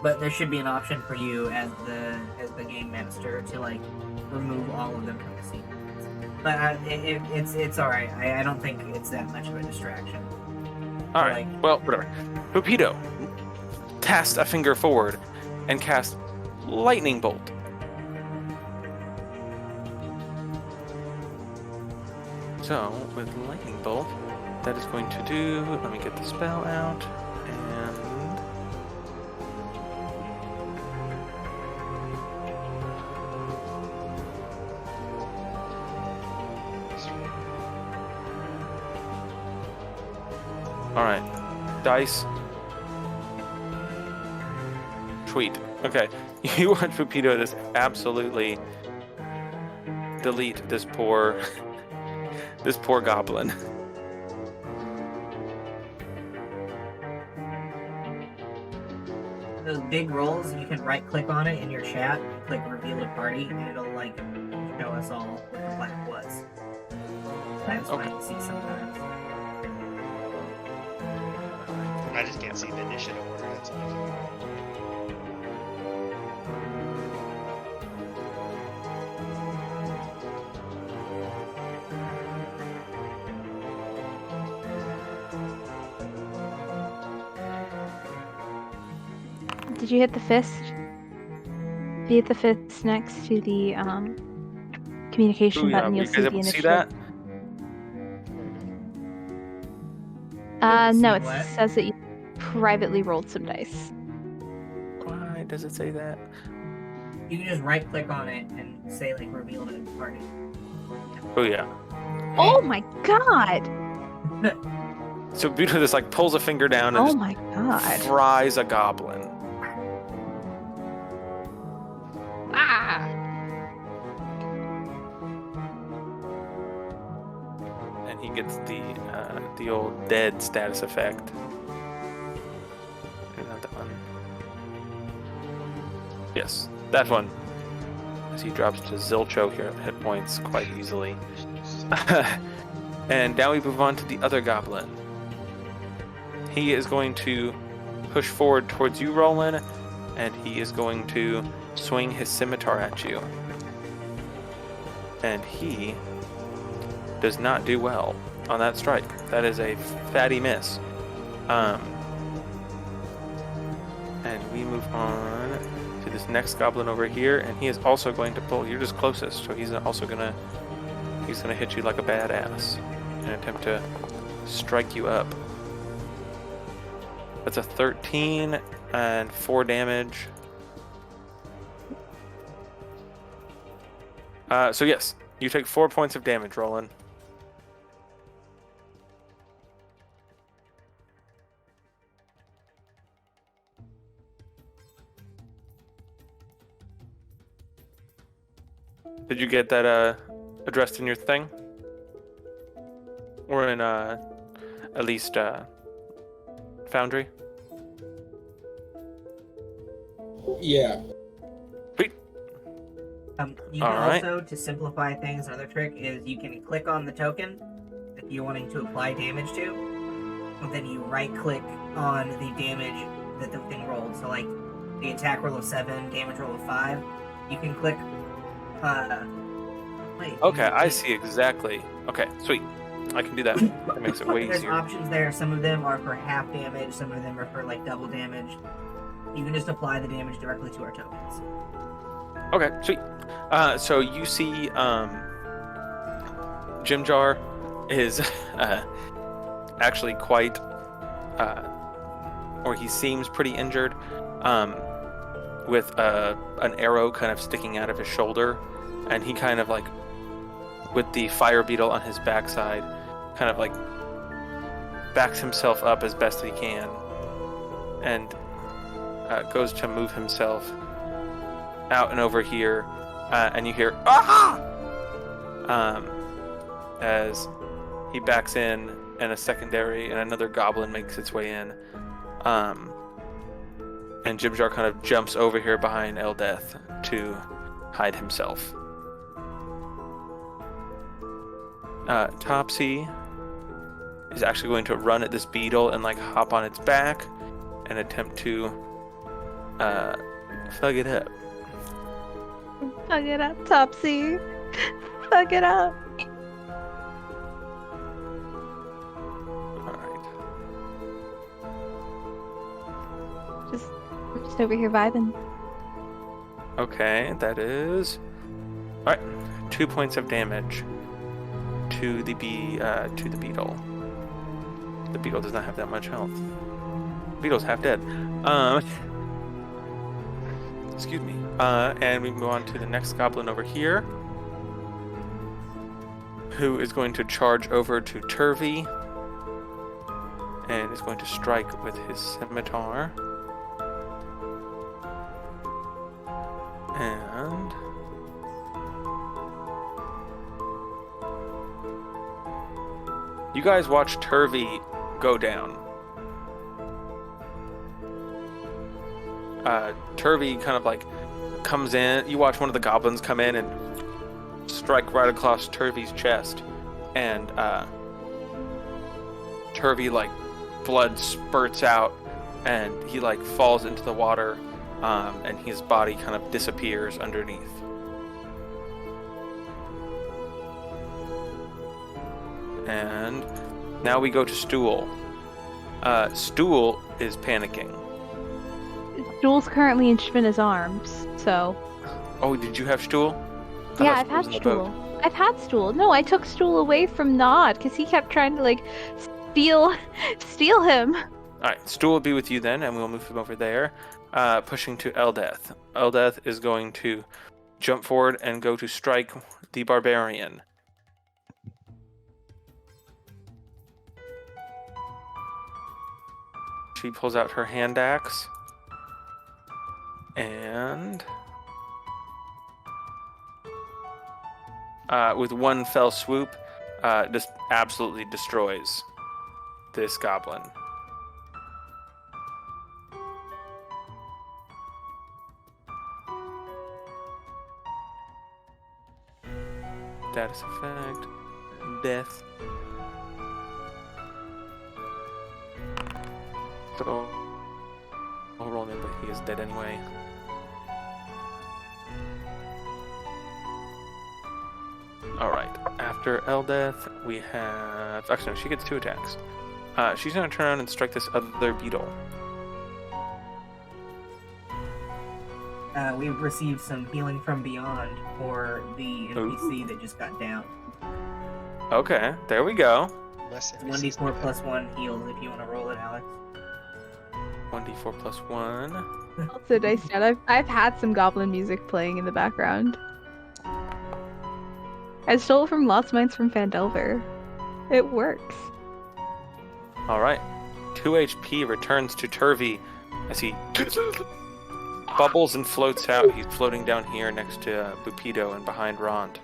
But there should be an option for you as the game master to like remove all of them from the sequence. But it's all right. I don't think it's that much of a distraction. All right. Well, whatever. Pupido cast a finger forward and cast lightning bolt. So with lightning bolt, that is going to do. Let me get the spell out and. All right. Dice. Sweet. Okay. You watch Pupito just absolutely delete this poor goblin. Those big rolls, you can right click on it in your chat and click reveal to party, and it'll like show us all what the black was. That's Okay. fine to see sometimes. I just can't see the initiative order. That's all. Did you hit the fist? If you hit the fist next to the communication Ooh, yeah. button, Were you'll you see guys the able to see initiative. that? No, See it what? says that you privately rolled some dice. Why does it say that? You can just right click on it and say like reveal to party. Oh yeah. Oh my god! So Buto just like pulls a finger down and Oh just my god! fries a goblin. Ah! And he gets the old dead status effect. Maybe not that one. Yes, that one. As he drops to zilcho here hit points quite easily. And now we move on to the other goblin. He is going to push forward towards you, Roland, and he is going to swing his scimitar at you. And he does not do well on that strike. That is a fatty miss. And we move on to this next goblin over here, and he is also going to pull. You're just closest, so he's also gonna hit you like a badass and attempt to strike you up. That's a 13 and 4 damage. So yes, you take 4 points of damage, Roland. Did you get that addressed in your thing? Or in at least Foundry? Yeah. Sweet. You can Alright. also, to simplify things, another trick is you can click on the token that you're wanting to apply damage to, and then you right-click on the damage that the thing rolled. So, like, the attack roll of 7, damage roll of 5, you can click, wait. Okay, I see exactly. Okay, sweet. I can do that. That makes it way There's easier. options there. Some of them are for half damage, some of them are for, like, double damage. You can just apply the damage directly to our tokens. Okay, sweet. So you see, Jim Jar is actually quite, or he seems pretty injured, with an arrow kind of sticking out of his shoulder, and he kind of like, with the fire beetle on his backside, kind of like backs himself up as best he can, and goes to move himself out and over here, and you hear "Ah!" As he backs in, and another goblin makes its way in, and Jibjar kind of jumps over here behind Eldeth to hide himself. Topsy is actually going to run at this beetle and like hop on its back and attempt to thug it up. Fuck it up, Topsy. Fuck it up. Alright. We're just over here vibing. Okay, that is alright. 2 points of damage to the beetle. The beetle does not have that much health. The beetle's half dead. Excuse me. And we move on to the next goblin over here, who is going to charge over to Turvy and is going to strike with his scimitar. And you guys watch Turvey go down. Turvey kind of like comes in. You watch one of the goblins come in and strike right across Turvey's chest, and Turvey, like, blood spurts out, and he like falls into the water, and his body kind of disappears underneath. And now we go to Stool. Stool is panicking. Joel's currently in Shvina's arms, so. Oh, did you have Stool? Yeah, I've had Stool. I've had Stool. No, I took Stool away from Nod because he kept trying to like steal him. All right, Stool will be with you then, and we'll move him over there. Pushing to Eldeth. Eldeth is going to jump forward and go to strike the barbarian. She pulls out her hand axe and with one fell swoop just absolutely destroys this goblin. Status effect, death. So I'll roll him, but he is dead anyway. Alright, after Eldeth, we have... Actually, no, she gets 2 attacks. She's going to turn around and strike this other beetle. We've received some healing from beyond for the NPC that just got down. Okay, there we go. Less It's 1d4 plus 1 heals if you want to roll it, Alex. 1d4 plus 1. Also, Dice Dad, I've had some goblin music playing in the background. I stole it from Lost Minds from Phandelver. It works. Alright. 2 HP returns to Turvey as he bubbles and floats out. He's floating down here next to Bupido and behind Rond.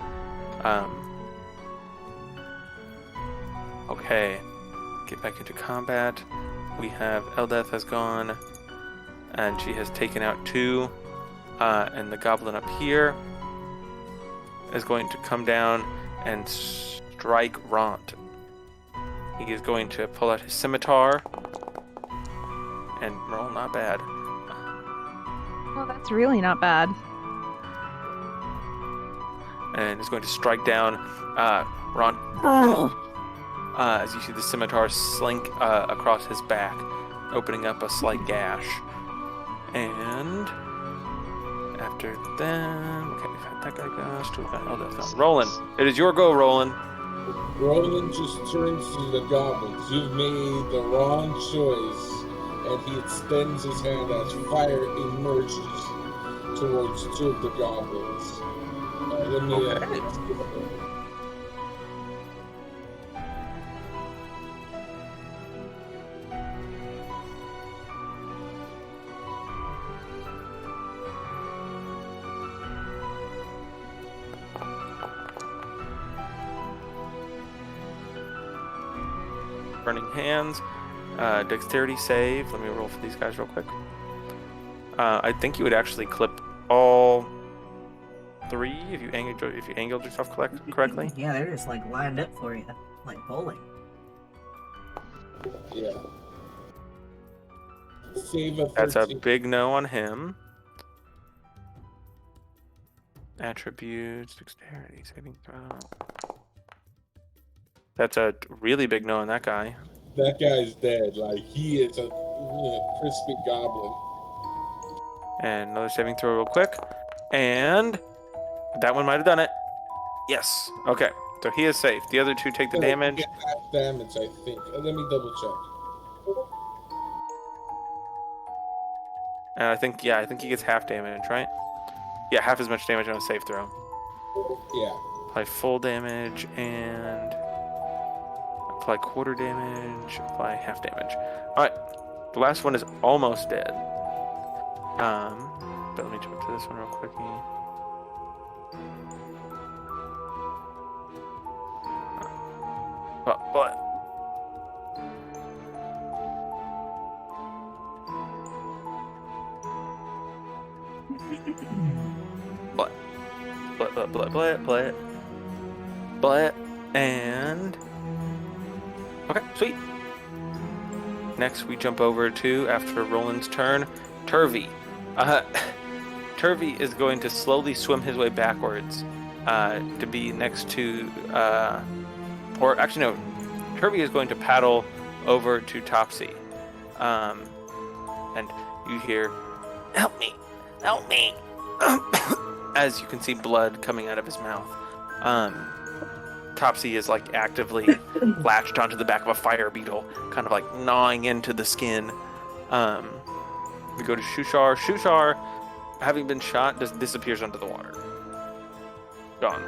Okay. Get back into combat. We have Eldeth has gone, and she has taken out 2. And the goblin up here is going to come down and strike Rond. He is going to pull out his scimitar and roll not bad. Well, that's really not bad. And is going to strike down Rond. As you see the scimitar slink across his back, opening up a slight gash. And after that, okay, we've had that guy go. Still got Eldeth gone. Roland, it is your go, Roland. Roland just turns to the goblins. You've made the wrong choice, and he extends his hand as fire emerges towards 2 of the goblins. Let me. Burning hands, dexterity save. Let me roll for these guys real quick. I think you would actually clip all 3 if you angled yourself correctly. Yeah, they're just like lined up for you, like bowling. Yeah. Save a 13. That's a big no on him. Attributes, dexterity, saving throw. That's a really big no on that guy. That guy's dead. Like, he is a crispy goblin. And another saving throw real quick. And that one might have done it. Yes. Okay. So he is safe. The other 2 take the damage. Get half damage, I think. Let me double check. And I think he gets half damage, right? Yeah, half as much damage on a save throw. Yeah. Probably full damage and... Apply quarter damage, apply half damage. Alright, the last one is almost dead. But let me jump to this one real quickly. But and okay, sweet. Next, we jump over to, after Roland's turn, Turvy. Turvy is going to slowly swim his way backwards to be next to, or actually no, Turvy is going to paddle over to Topsy. And you hear, "Help me! Help me!" as you can see blood coming out of his mouth. Topsy is like actively latched onto the back of a fire beetle, kind of like gnawing into the skin. We go to Shushar. Shushar, having been shot, just disappears under the water. Gone.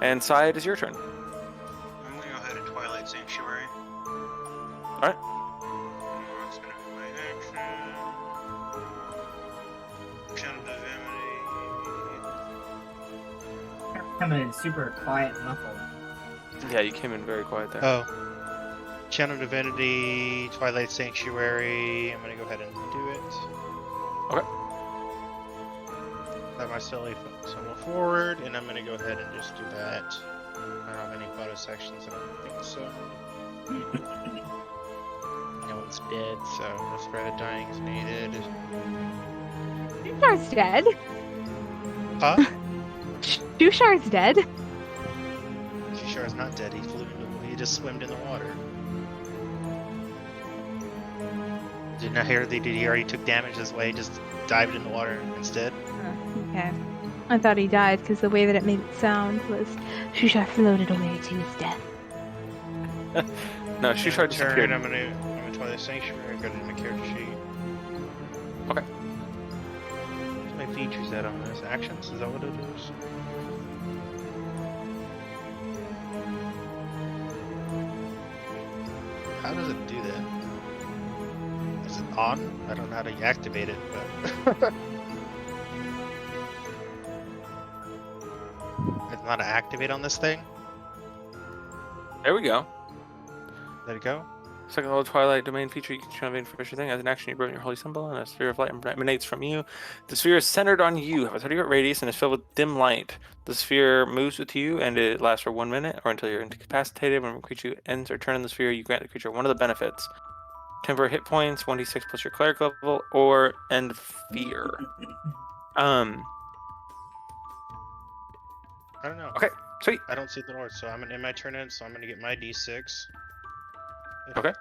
And Sai, it is your turn. I'm gonna go ahead and Twilight Sanctuary. Alright. That's gonna be my action. Channel Divinity. Coming in super quiet and muffled. Yeah, you came in very quiet there. Oh. Channel Divinity, Twilight Sanctuary. I'm gonna go ahead and do it. Okay. Let my silly symbol forward, and I'm gonna go ahead and just do that. I don't have any bonus actions, I don't think so. No one's dead, so no threat of dying is needed. Dushar's dead. Huh? Dushar's dead. Sure is not dead, he he just swam in the water. Did not hear that he already took damage this way, just dived in the water instead. Okay. I thought he died because the way that it made it sound was Shushar floated away to his death. No, Shushar disappeared. I'm gonna Twilight Sanctuary, go to my character sheet. Okay. What's my features at on this? Actions? Is that what it is? How does it do that? Is it on? I don't know how to activate it, but... It's not to activate on this thing? There we go. Let it go? Second level Twilight domain feature, you can channel information thing. As an action, you burn your holy symbol, and a sphere of light emanates from you. The sphere is centered on you, have a 30-foot radius, and is filled with dim light. The sphere moves with you, and it lasts for 1 minute, or until you're incapacitated. When a creature ends or turn in the sphere, you grant the creature one of the benefits: temporary hit points, 1d6 plus your cleric level, or end fear. I don't know. Okay, sweet. I don't see the Lord, so I'm in my turn in, so I'm gonna get my d6. Okay.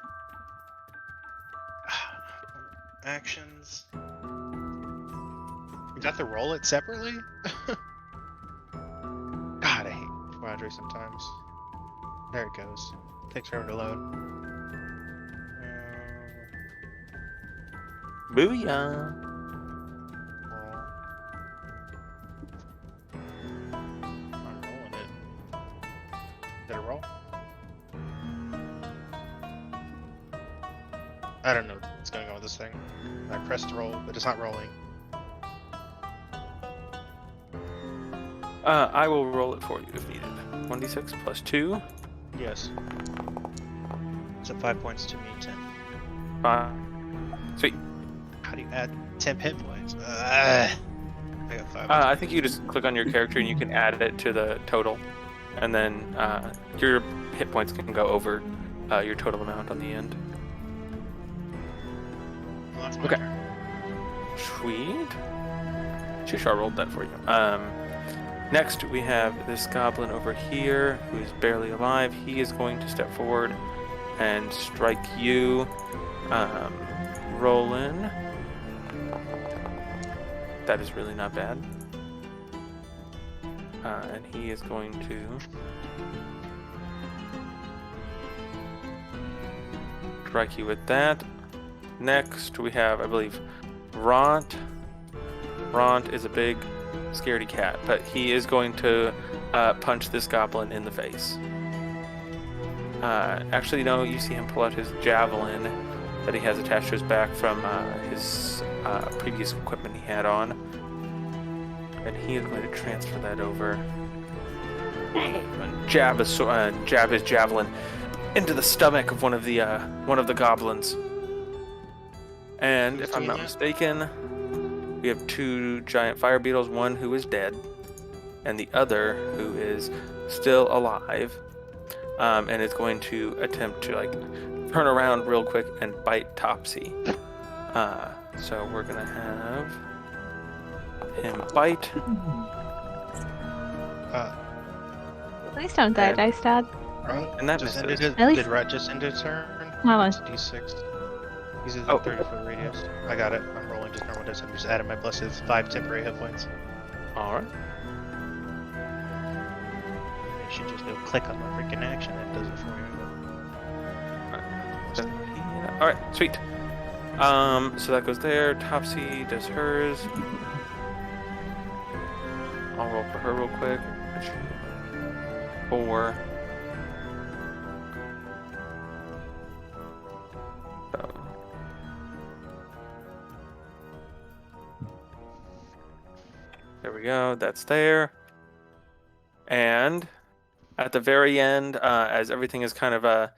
Actions. You have to roll it separately? God, I hate Quadri sometimes. There it goes. Takes forever to load. Booyah. Roll. I'm rolling it. Did it roll? I don't know what's going on with this thing. I pressed roll, but it's not rolling. I will roll it for you if needed. 1d6 plus 2. Yes. So 5 points to me, 10. 5. Sweet. How do you add 10 hit points? I got 5. I think you just click on your character and you can add it to the total. And then your hit points can go over your total amount on the end. Well, that's my Okay. turn. Sweet. Shushar rolled that for you. Next, we have this goblin over here who is barely alive. He is going to step forward and strike you. Rollin. That is really not bad. And he is going to strike you with that. Next, we have, I believe, Ront. Ront is a big, scaredy cat, but he is going to punch this goblin in the face. Actually, no, you see him pull out his javelin that he has attached to his back from his previous equipment he had on. And he is going to transfer that over and jab his javelin into the stomach of one of the goblins. And if I'm not mistaken, we have 2 giant fire beetles, one who is dead, and the other who is still alive, and is going to attempt to turn around real quick and bite Topsy. So we're gonna have him bite. Please don't die, And- Dice Dad. Right. And that Just misses. ended At least- Did Rat just end his turn? Hold on. It's D6. He's in Oh. 30-foot radius. I got it. I'm rolling just normal dice. I'm just adding my blessed 5 temporary hit points. All right. I should just go click on my freaking action. That does it for you. All right, sweet. So that goes there. Topsy does hers. I'll roll for her real quick. 4. So. There we go. That's there. And at the very end, as everything is kind of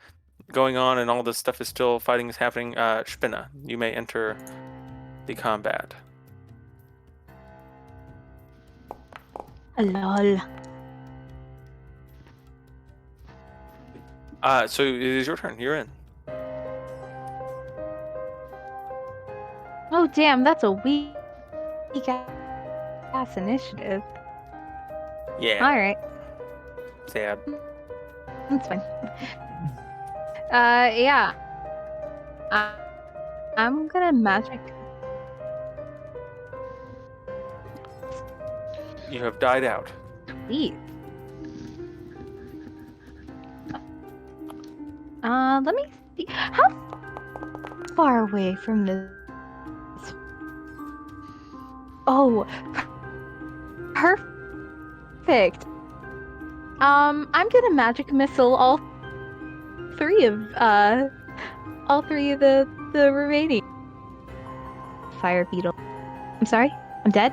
going on and all this stuff is still fighting is happening, Spinna, you may enter the combat. Lol. So it is your turn. You're in. Oh damn, that's a weak ass initiative. Yeah. Alright, Sad. that's fine. Yeah. I'm gonna magic. You have died out. Sweet. Let me see. How far away from this? Oh, perfect. I'm gonna magic missile all three of the remaining fire beetle. I'm sorry, I'm dead.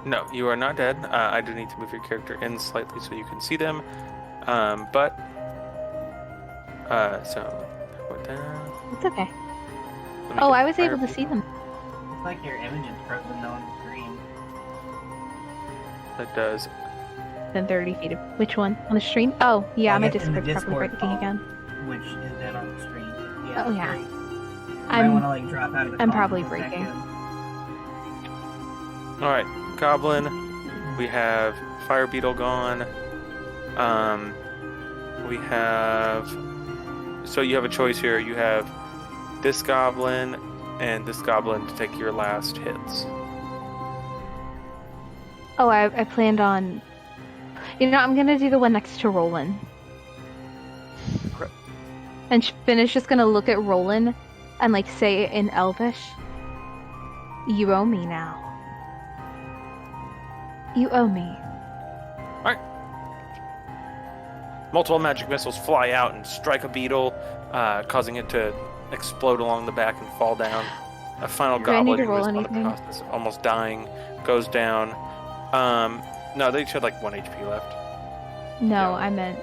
No, you are not dead. I do need to move your character in slightly so you can see them. So put that. It's okay. Let me Oh, get I was fire able to beetle. see them. It's like your image is frozen on the screen. That does. Then 30 feet of which one on the stream? Oh, yeah, I my guess in the Discord's probably Discord breaking again. Which is dead on the screen. Oh, yeah. great. You might I'm want to drop out of the I'm call probably and come back breaking. in. All right, Goblin. We have Fire Beetle gone. We have. So you have a choice here. You have this Goblin and this Goblin to take your last hits. Oh, I planned on. You know, I'm gonna do the one next to Roland. Okay. And Finn is just gonna look at Roland and say in Elvish, "You owe me now. You owe me." Multiple magic missiles fly out and strike a beetle, causing it to explode along the back and fall down. A final Do I need goblin to who roll is on the anything? process of almost dying goes down. No, they each had 1 HP left. No, Yeah. I meant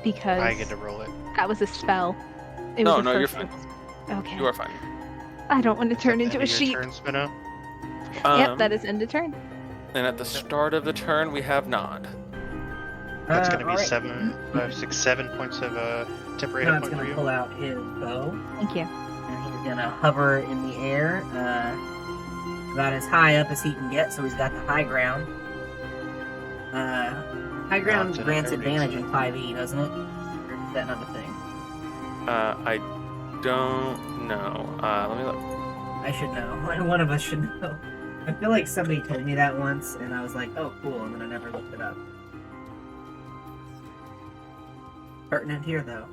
because I get to roll it. that was a spell. It No, was the no, you're first fine. Okay. You are fine. I don't want to turn Is that into a the end of sheep. your turn, Spinna? Yep, that is end of turn. And at the start of the turn, we have Nod. That's gonna be alright. 7, 5, 6, 7 points of temporary hit Nod's point for gonna you. pull out his bow, Thank you. and he's gonna hover in the air, about as high up as he can get, so he's got the high ground. High ground it's an grants ability, advantage so- in 5e, doesn't it? Or is that not a thing? I don't know. Let me look. I should know. One of us should know. I feel like somebody told me that once, and I was like, oh, cool, and then I never looked it up. Pertinent here, though.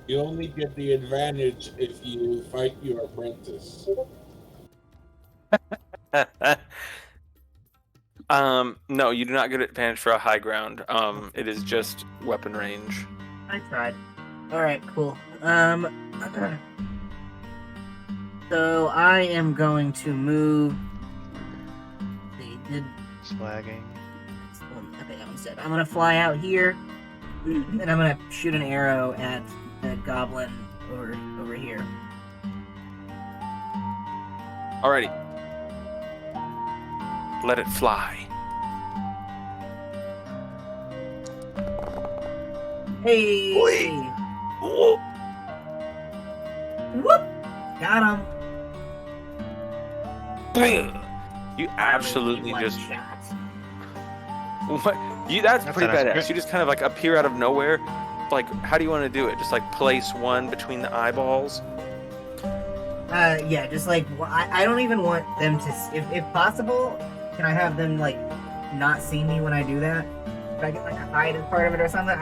You only get the advantage if you fight your apprentice. No, you do not get advantage for a high ground. It is just weapon range. I tried. Alright, cool. So I am going to move. They did. Flagging. I think that one said. I'm gonna fly out here, and I'm gonna shoot an arrow at the goblin over here. Alrighty. Let it fly. Hey! Oi. Whoa. Whoop! Got him. You absolutely One just shot. what? That's pretty That's badass. nice. You just kind of like appear out of nowhere. Like, how do you want to do it? Just like place one between the eyeballs. Yeah, just like I don't even want them to. If possible, can I have them like not see me when I do that? If I get like a hide as part of it or something.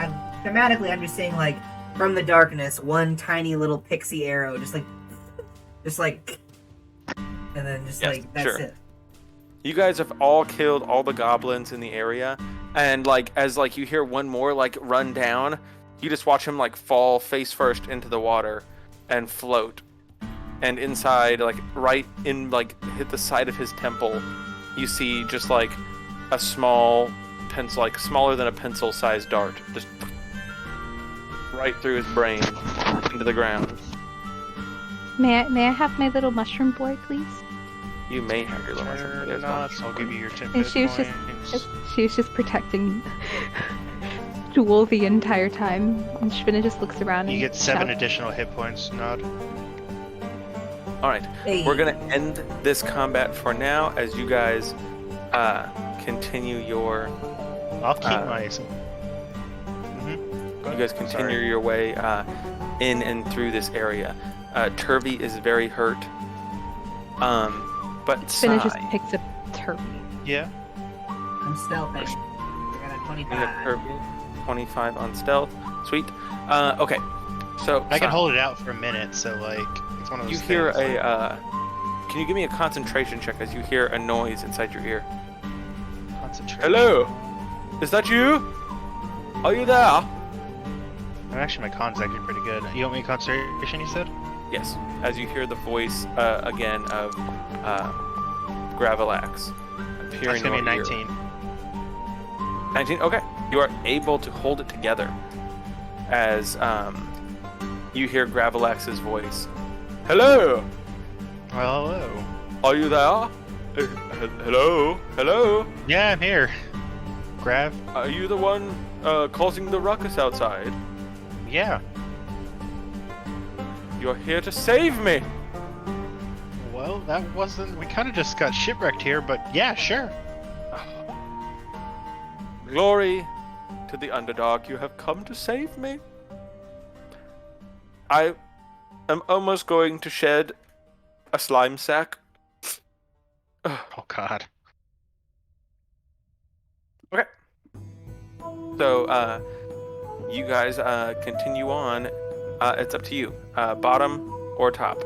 Thematically, I'm just saying like from the darkness, one tiny little pixie arrow, just like, and then just Yes, like that's sure. it. You guys have all killed all the goblins in the area, and like as like you hear one more like run down, you just watch him like fall face first into the water and float. And inside, like right in like hit the side of his temple, you see just like a small pencil, like smaller than a pencil-sized dart, just right through his brain into the ground. May I have my little mushroom boy, please? You may have your little mushroom. There's no Nuts. mushroom. I'll give you your 10 And hit she was points. She was just protecting Jewel the entire time, and Shvina just looks around and You get 7 shouts. additional hit points, Nod. All right, Hey. we're gonna end this combat for now as you guys continue your. I'll keep my. You guys continue your way in and through this area. Turvy is very hurt. But Shvina just Sai, picks up Turvy. Yeah. I'm stealthing. I got a you 25. have Turvy, 25 on stealth. Sweet. Okay, so I can Sai, hold it out for a minute, so like it's one of those You hear things. Can you give me a concentration check as you hear a noise inside your ear? Concentration. Hello, is that you? Are you there? Actually, my con's actually pretty good. You want me concentration? You said. Yes. As you hear the voice again of Gravelax appear That's in gonna your be ear. 19. 19. Okay. You are able to hold it together as you hear Gravelax's voice. Hello. Well, hello. Are you there? Hello. Hello. Yeah, I'm here. Grav. Are you the one causing the ruckus outside? Yeah. You're here to save me. Well, that wasn't. We kind of just got shipwrecked here, but yeah, sure. Glory to the underdog. You have come to save me. I am almost going to shed a slime sack. Oh God. Okay. So, you guys continue on. It's up to you. Bottom or top?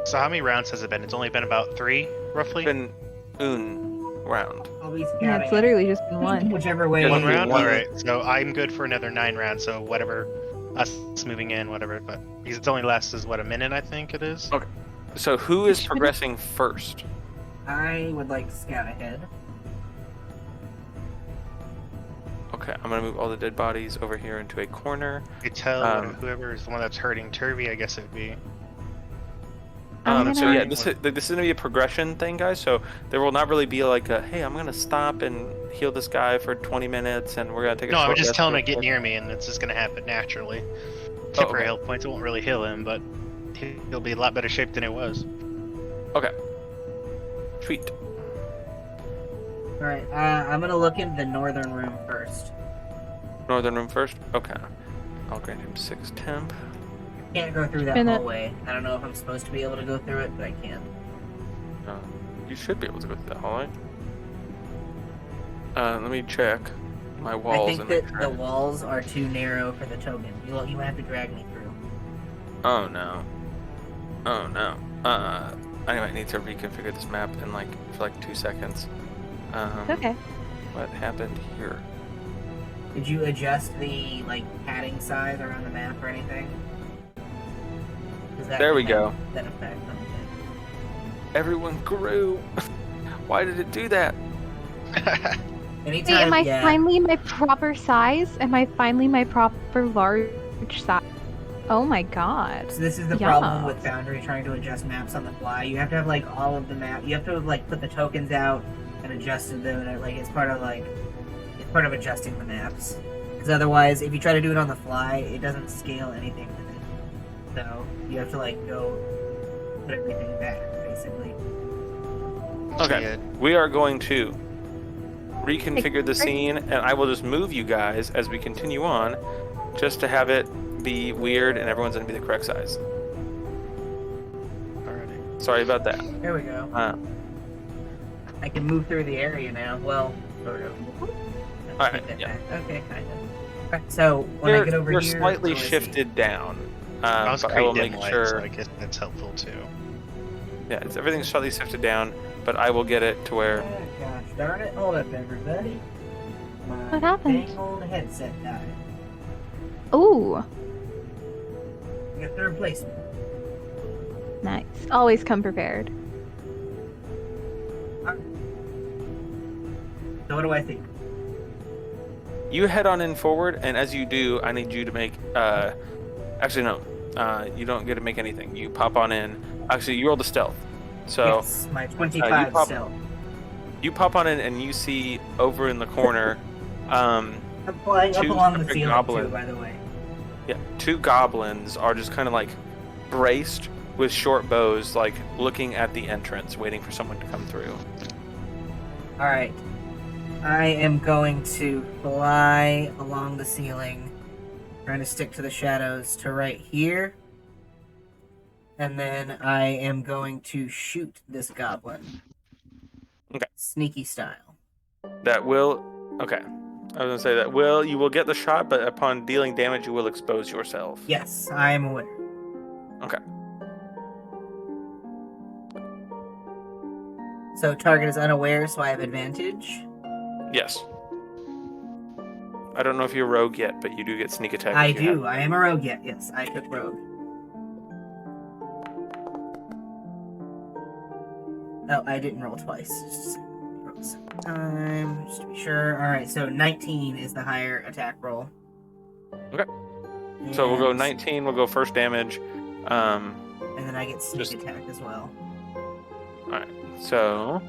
So how many rounds has it been? It's only been about 3, roughly. Been un round. I'll be Yeah, scouting. it's literally just been one. Whichever way. Yeah, One only round. one. All right. So I'm good for another 9 rounds. So whatever, us moving in, whatever. But because it's only lasts is what, a minute? I think it is. Okay. So who is Shouldn't- progressing first? I would like to scout ahead. Okay, I'm gonna move all the dead bodies over here into a corner. You tell whoever is the one that's hurting Turvy, I guess it would be. I'm So gonna- yeah, this is gonna be a progression thing, guys. So there will not really be like a, hey, I'm gonna stop and heal this guy for 20 minutes, and we're gonna take a No, short I'm just rest telling him real to get quick. near me, and it's just gonna happen naturally. Temporary okay. health points, it won't really heal him, but he'll be a lot better shape than he was. Okay. Sweet. Alright, I'm gonna look in the northern room first. Northern room first. Okay. I'll grant him 6 temp. Can't go through that Spin it. hallway. I don't know if I'm supposed to be able to go through it, but I can. You should be able to go through that hallway. Let me check my I walls think and that make the sure. walls are too narrow for the token. You have to drag me through. Oh no. Oh no. I might need to reconfigure this map in like for like 2 seconds. Okay. What happened here? Did you adjust the padding size around the map or anything? There we go. That effect. Everyone grew. Why did it do that? Anytime. Wait, am I yeah. finally my proper size? Am I finally my proper large size? Oh my god. So this is the problem with Foundry trying to adjust maps on the fly. You have to have all of the map. You have to put the tokens out and adjusted them, and it's part of adjusting the maps. Because otherwise, if you try to do it on the fly, it doesn't scale anything with it. So you have to go put everything back, basically. Okay, we are going to reconfigure the scene, and I will just move you guys as we continue on, just to have it be weird and everyone's going to be the correct size. Alrighty. Sorry about that. There we go. I can move through the area now. Well, sort of. Alright, yeah. Okay, kind of. Alright, so when I get over you're here, slightly what do I see? shifted down. I was But I will creating make light, sure. so I guess that's helpful too. Yeah, everything's slightly shifted down, but I will get it to where. Oh, gosh darn it. Hold up, everybody. My What happened? dang old headset died. Ooh, I got the replacement. nice. Always come prepared. So what do I think? You head on in forward, and as you do, I need you to make. Actually, no. You don't get to make anything. You pop on in. Actually, you roll the stealth. So Yes, my 25 stealth. you pop on in, and you see over in the corner. I'm flying up two along the separate ceiling goblins. too, by the way. Yeah, two goblins are just kind of braced with short bows, looking at the entrance, waiting for someone to come through. Alright. I am going to fly along the ceiling, trying to stick to the shadows to right here. And then I am going to shoot this goblin. Okay. Sneaky style. That will. Okay. I was gonna say that you will get the shot, but upon dealing damage, you will expose yourself. Yes, I am aware. Okay. So target is unaware, so I have advantage. Yes. I don't know if you're rogue yet, but you do get sneak attack. I if you do. have- I am a rogue yet. Yes, I took rogue. Oh, I didn't roll twice. Just roll a second time, just to be sure. Alright, so 19 is the higher attack roll. Okay. So we'll go And- 19. We'll go first damage. And then I get sneak Just- attack as well. So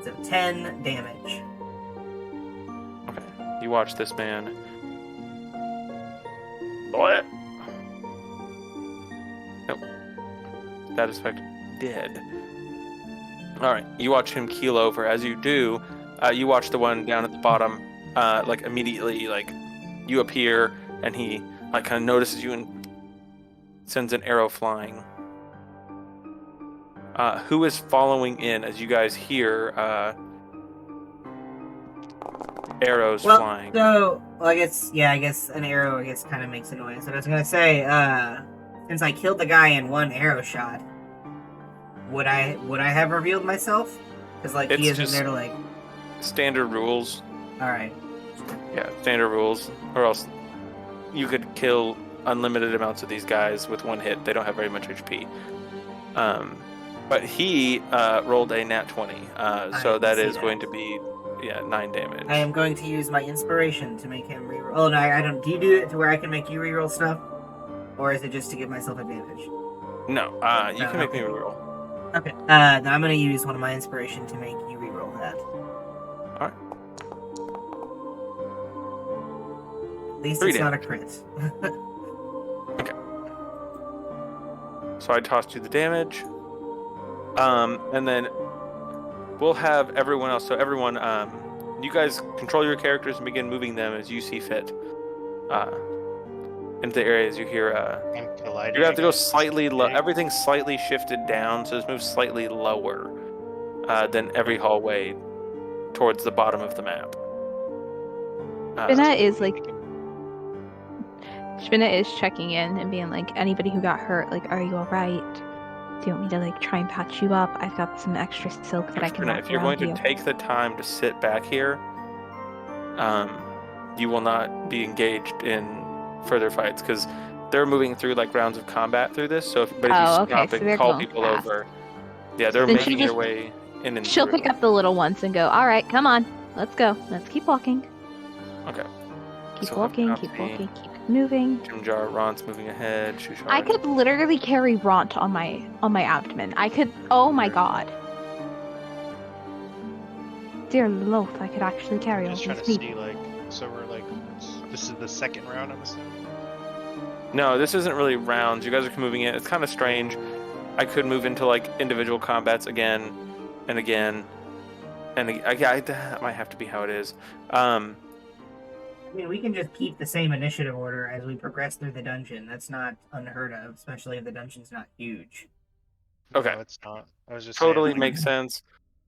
So 10 damage. okay, you watch this man. What? Nope. That is effect dead. All right, you watch him keel over. As you do, you watch the one down at the bottom, immediately, you appear, and he kind of notices you and sends an arrow flying. Who is following in as you guys hear arrows flying? So, I guess an arrow kind of makes a noise. And I was gonna say, since I killed the guy in one arrow shot, would I have revealed myself? Because It's he isn't just- there to Standard rules. All right. Yeah, standard rules. Or else you could kill unlimited amounts of these guys with one hit. They don't have very much HP. But he rolled a nat 20. So that is going to be 9 damage. I am going to use my inspiration to make him reroll. Oh no, I don't. Do you do it to where I can make you reroll stuff, or is it just to give myself advantage? No, you can make me okay. reroll. Okay. Then I'm gonna use one of my inspiration to make you reroll that. Alright. At least 3 it's not a crit. So I tossed you the damage. And then we'll have everyone else. So everyone, you guys control your characters and begin moving them as you see fit. Into the areas you hear. I'm colliding. You have to go against slightly low. things. Everything's slightly shifted down, so just move slightly lower than every hallway towards the bottom of the map. Spinna is checking in and being like, anybody who got hurt, are you all right? Do you want me to like try and patch you up? I've got some extra silk that I can wrap If you're around going you. to take the time to sit back here, you will not be engaged in further fights because they're moving through like rounds of combat through this. So, but if you Oh, okay, stop so and they're call going people fast. over, yeah, they're Then she'll making their just- way in and She'll through. pick up the little ones and go, all right, come on, let's go. Let's keep walking. Okay. Keep So walking, have keep Copy. walking, keep moving. Jimjar, Ron's moving ahead. Shushar. I could literally carry Ront on my abdomen. I could. Oh my god. Dear Loth, I could actually carry I'm all just trying these to see, people. like, so we're like, this is the second round, I'm assuming? No, this isn't really rounds. You guys are moving in. It's kind of strange. I could move into like individual combats again and again. And that might have to be how it is. I mean, we can just keep the same initiative order as we progress through the dungeon. That's not unheard of, especially if the dungeon's not huge. Okay. No, it's not. I was just Totally saying, makes sense.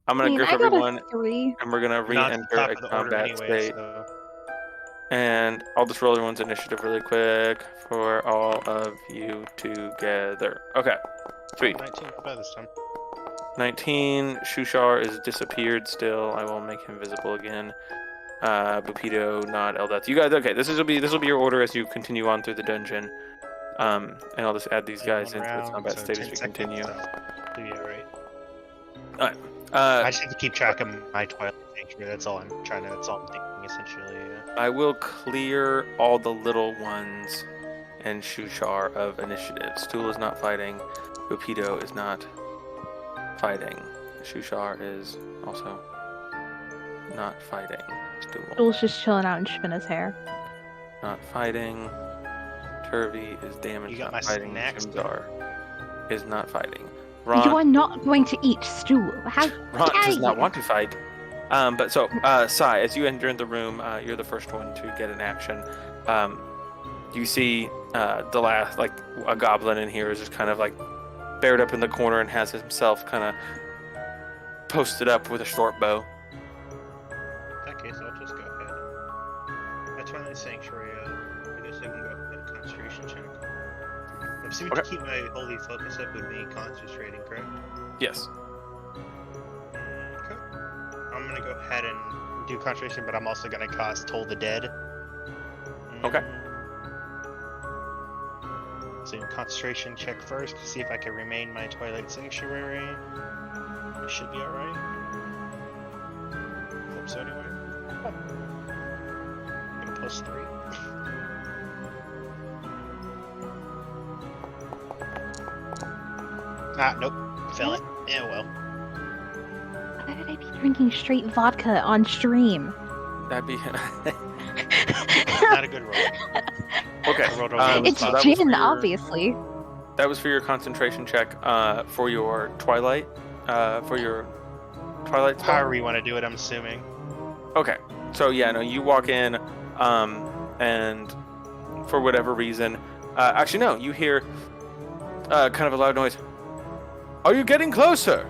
I'm I gonna mean, grip I got everyone, a 3. and we're gonna we're not at the re-enter top a of the order combat anyway, state. so... And I'll just roll everyone's initiative really quick for all of you together. Okay, sweet. 19 by this time. 19. Shushar is disappeared still. I will make him visible again. Bupito, not Eldath. You guys, okay? This will be your order as you continue on through the dungeon. And I'll just add these guys into the combat so state as 10 we seconds, continue. so do you, right? Alright. I just have to keep track of my Twilight Sanctuary. That's all I'm thinking, essentially. Yeah. I will clear all the little ones and Shushar of initiative. Stool is not fighting. Bupito is not fighting. Shushar is also not fighting. Stool Joel's just chilling out and spin his hair. not fighting. Turvy is You damaged, got not my fighting. snacks, Jimdar is not fighting. You Ron, are not going to eat stool. How Ron dare does not you? want to fight. But so, Sai, as you enter the room, you're the first one to get an action. You see the last, like, a goblin in here is just kind of like bared up in the corner and has himself kind of posted up with a short bow. In that case, I'll just go ahead. At Twilight Sanctuary, I guess I can go ahead and concentration check. I'm assuming to keep my holy focus up with me concentrating, correct? Yes. Okay. I'm gonna go ahead and do concentration, but I'm also gonna cast Toll the Dead. Okay. So concentration check first to see if I can remain my Twilight Sanctuary. It should be alright. Hope so anyway. Gonna plus 3. Nope. Fail it. Yeah, well. Why would I be drinking straight vodka on stream? That'd be. Not a good roll. Okay. I rolled over It's so that was gin, for your- obviously. That was for your concentration check. For your Twilight. For your Twilight spell? However you want to do it, I'm assuming. Okay. So yeah, no, you walk in, and for whatever reason, actually no, you hear kind of a loud noise. Are you getting closer?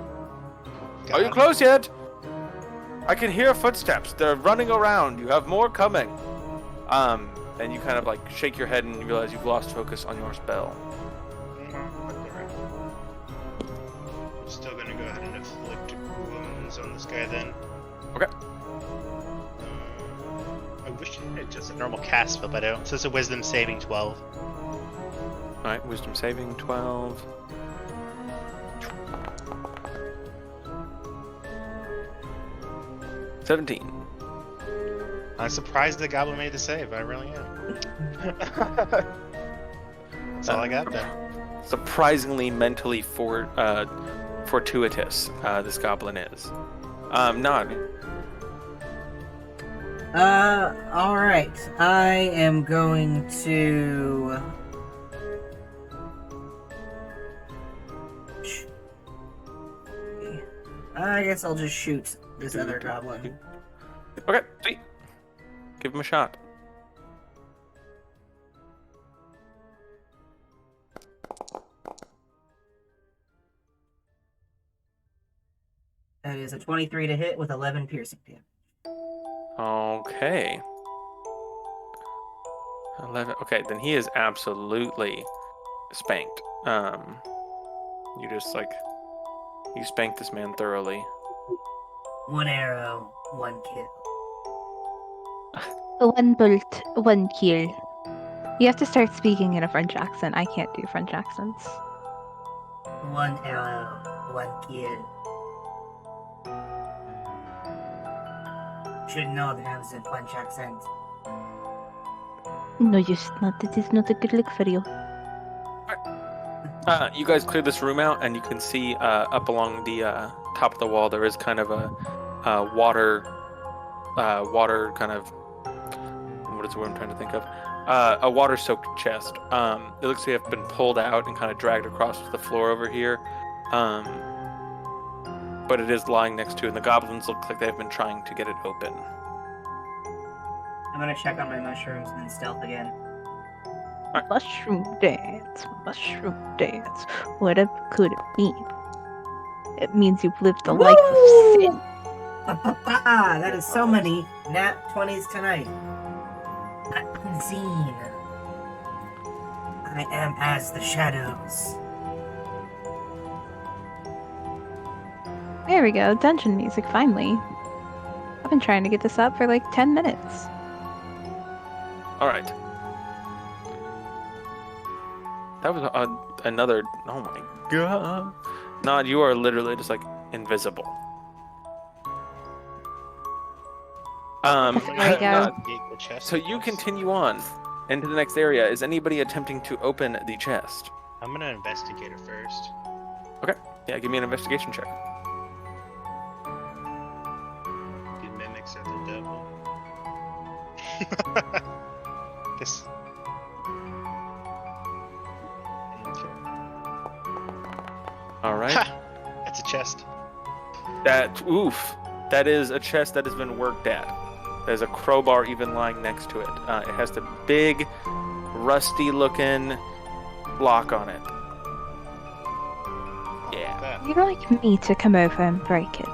Are you God. close yet? I can hear footsteps. They're running around. You have more coming. And you kind of like shake your head and you realize you've lost focus on your spell. I'm still gonna go ahead and inflict wounds on this guy then. Okay. I wish it had just a normal cast spell, but I don't. So it's a wisdom saving 12. All right, wisdom saving 12. $17. I'm surprised the goblin made the save. I really am. That's all I got then. Surprisingly mentally fortuitous, this goblin is. Nog. Alright. I am going to... I guess I'll just shoot this other goblin. Okay, sweet. Give him a shot. That is a 23 to hit with 11 piercing damage. Okay. 11. Okay, then he is absolutely spanked. You just like you spank this man thoroughly. 1 arrow, 1 kill. One bolt, one kill. You have to start speaking in a French accent. I can't do French accents. 1 arrow, 1 kill. Should know that I was a French accent. No, you should not. It is not a good look for you. You guys clear this room out, and you can see up along the top of the wall there is kind of a water kind of, what is the word I'm trying to think of? A water-soaked chest. It looks like it's been pulled out and kind of dragged across the floor over here. But it is lying next to it, and the goblins look like they've been trying to get it open. I'm gonna check on my mushrooms and then stealth again. Mushroom dance, mushroom dance. What could it mean? It means you've lived a life of sin. That is so many nat 20s tonight. Unseen. I am as the shadows. There we go, dungeon music, finally. I've been trying to get this up for like 10 minutes. Alright. That was another... Oh my god. Nod, you are literally just like invisible. There we go. Nod, so you continue on into the next area. Is anybody attempting to open the chest? I'm gonna investigate it first. Yeah, give me an investigation check. Good mimics are the devil. Guess. Okay. Alright. Ha! That's a chest. That is a chest that has been worked at. There's a crowbar even lying next to it. It has the big, rusty-looking lock on it. Yeah. That. You'd like me to come over and break it?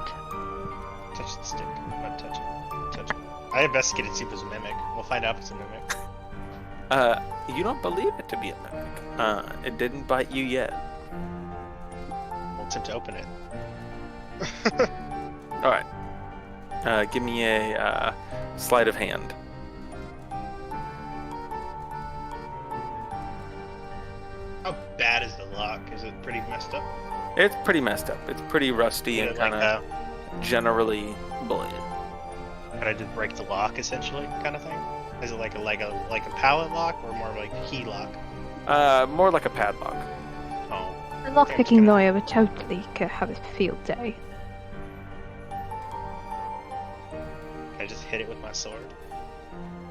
Touch the stick. Not touch it. Touch it. I investigated to see if it was a mimic. We'll find out if it's a mimic. You don't believe it to be a mimic. It didn't bite you yet. We'll attempt to open it. Alright. Give me a sleight of hand. How bad is the lock? Is it pretty messed up? It's pretty messed up. It's pretty rusty and kind of generally bullied. Could I just break the lock essentially, kind of thing? Is it like a pallet lock or more like a key lock? More like a padlock. Oh. The lockpicking lawyer would totally have a field day. Can I just hit it with my sword?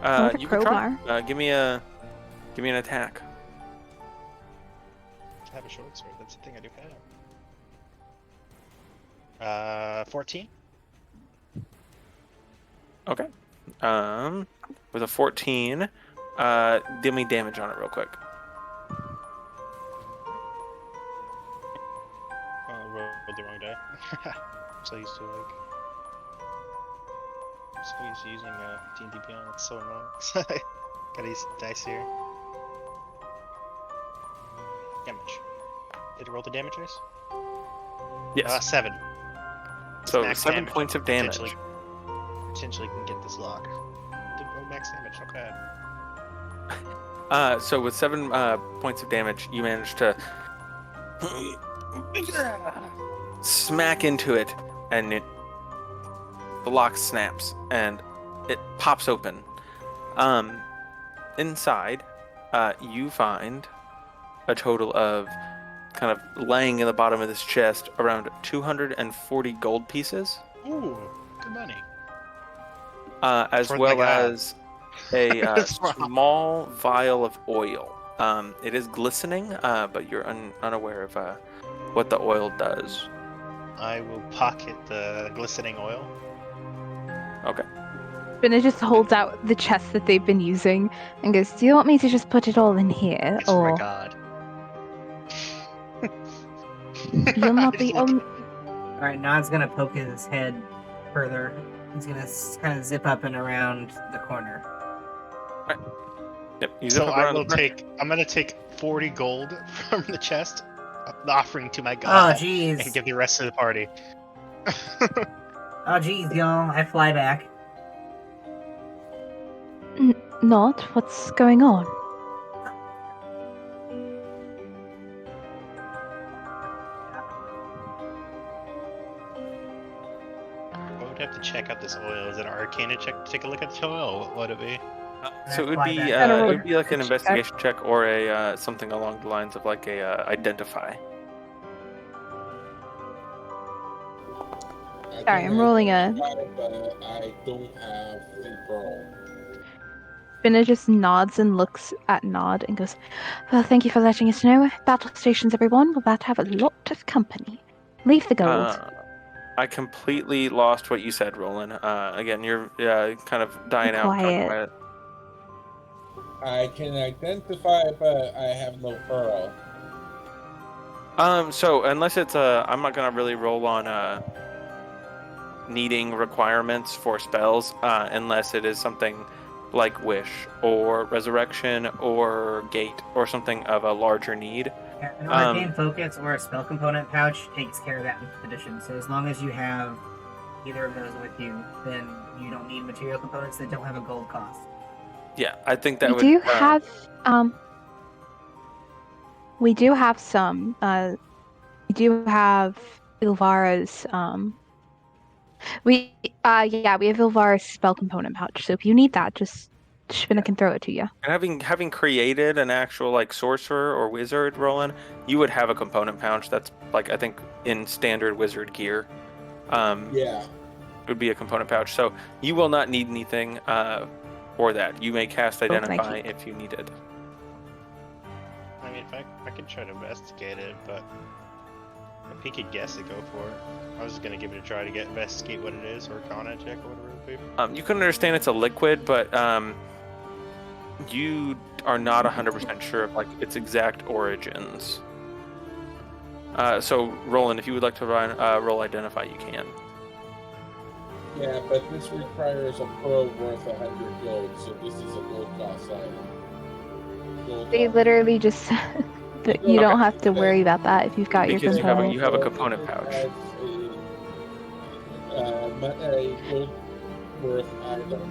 Or the You can try. crowbar. Give me an attack. I have a short sword. That's the thing I do have. 14. Okay. With a 14, give me damage on it real quick. Oh, I rolled the wrong die. So used to using D&D Beyond. It's so annoying. Gotta use dice here. Damage. Did it roll the damage dice? Yes. 7. So max 7 damage. points of damage. Potentially can get this lock. Didn't roll max damage. Not bad. So with 7 points of damage, you manage to smack into it, and the lock snaps and it pops open. Inside, you find a total of, kind of laying in the bottom of this chest, around 240 gold pieces. Ooh, good money. As For well the guy. as a That's wrong. small vial of oil. It is glistening, but you're unaware of what the oil does. I will pocket the glistening oil. Okay. Finna just holds out the chest that they've been using and goes, "Do you want me to just put it all in here, It's for or my god. you're not I the just look- only?" Alright, Nod's gonna poke his head further. He's gonna kind of zip up and around the corner. Yep. You zip So up I around will the corner. take. I'm gonna take 40 gold from the chest the offering to my Oh, god, jeez. and give the rest of the party. Oh, jeez, y'all. I fly back. Not. What's going on? I would have to check out this oil. Is it an Arcana check to take a look at the oil? What would it be? So it would fly be back. it would be like an Check. investigation check or a something along the lines of like a identify. Sorry, I'm rolling a. But I don't have the pearl. Spinner just nods and looks at Nod and goes, "Well, thank you for letting us know. Battle stations, everyone. We're about to have a lot of company. Leave the gold." I completely lost what you said, Roland. Again, you're kind of dying out. Quiet. I can identify, but I have no pearl. So unless it's I'm not gonna really roll on needing requirements for spells, unless it is something like Wish or Resurrection or Gate or something of a larger need. An arcane focus or a spell component pouch takes care of that addition. So as long as you have either of those with you, then you don't need material components that don't have a gold cost. Yeah, I think that We would. do have we do have some. We do have Ilvara's. We have Ilvara's spell component pouch. So if you need that, just Spinna can throw it to you. And having created an actual like sorcerer or wizard, Roland, you would have a component pouch that's like I think in standard wizard gear. Yeah. It would be a component pouch. So you will not need anything for that. You may cast identify if you need it. I mean, if I could try to investigate it, but if he could guess it, go for it. I was just gonna give it a try to investigate what it is, or Arcana check, or whatever it would be. You can understand it's a liquid, but you are not 100% sure of like its exact origins. So Roland, if you would like to roll identify, you can. Yeah, but this requires a pearl worth 100 gold, so this is a gold cost item. They literally just said that you don't have to worry about that if you've got your Because component. you have a component pouch. A gold worth item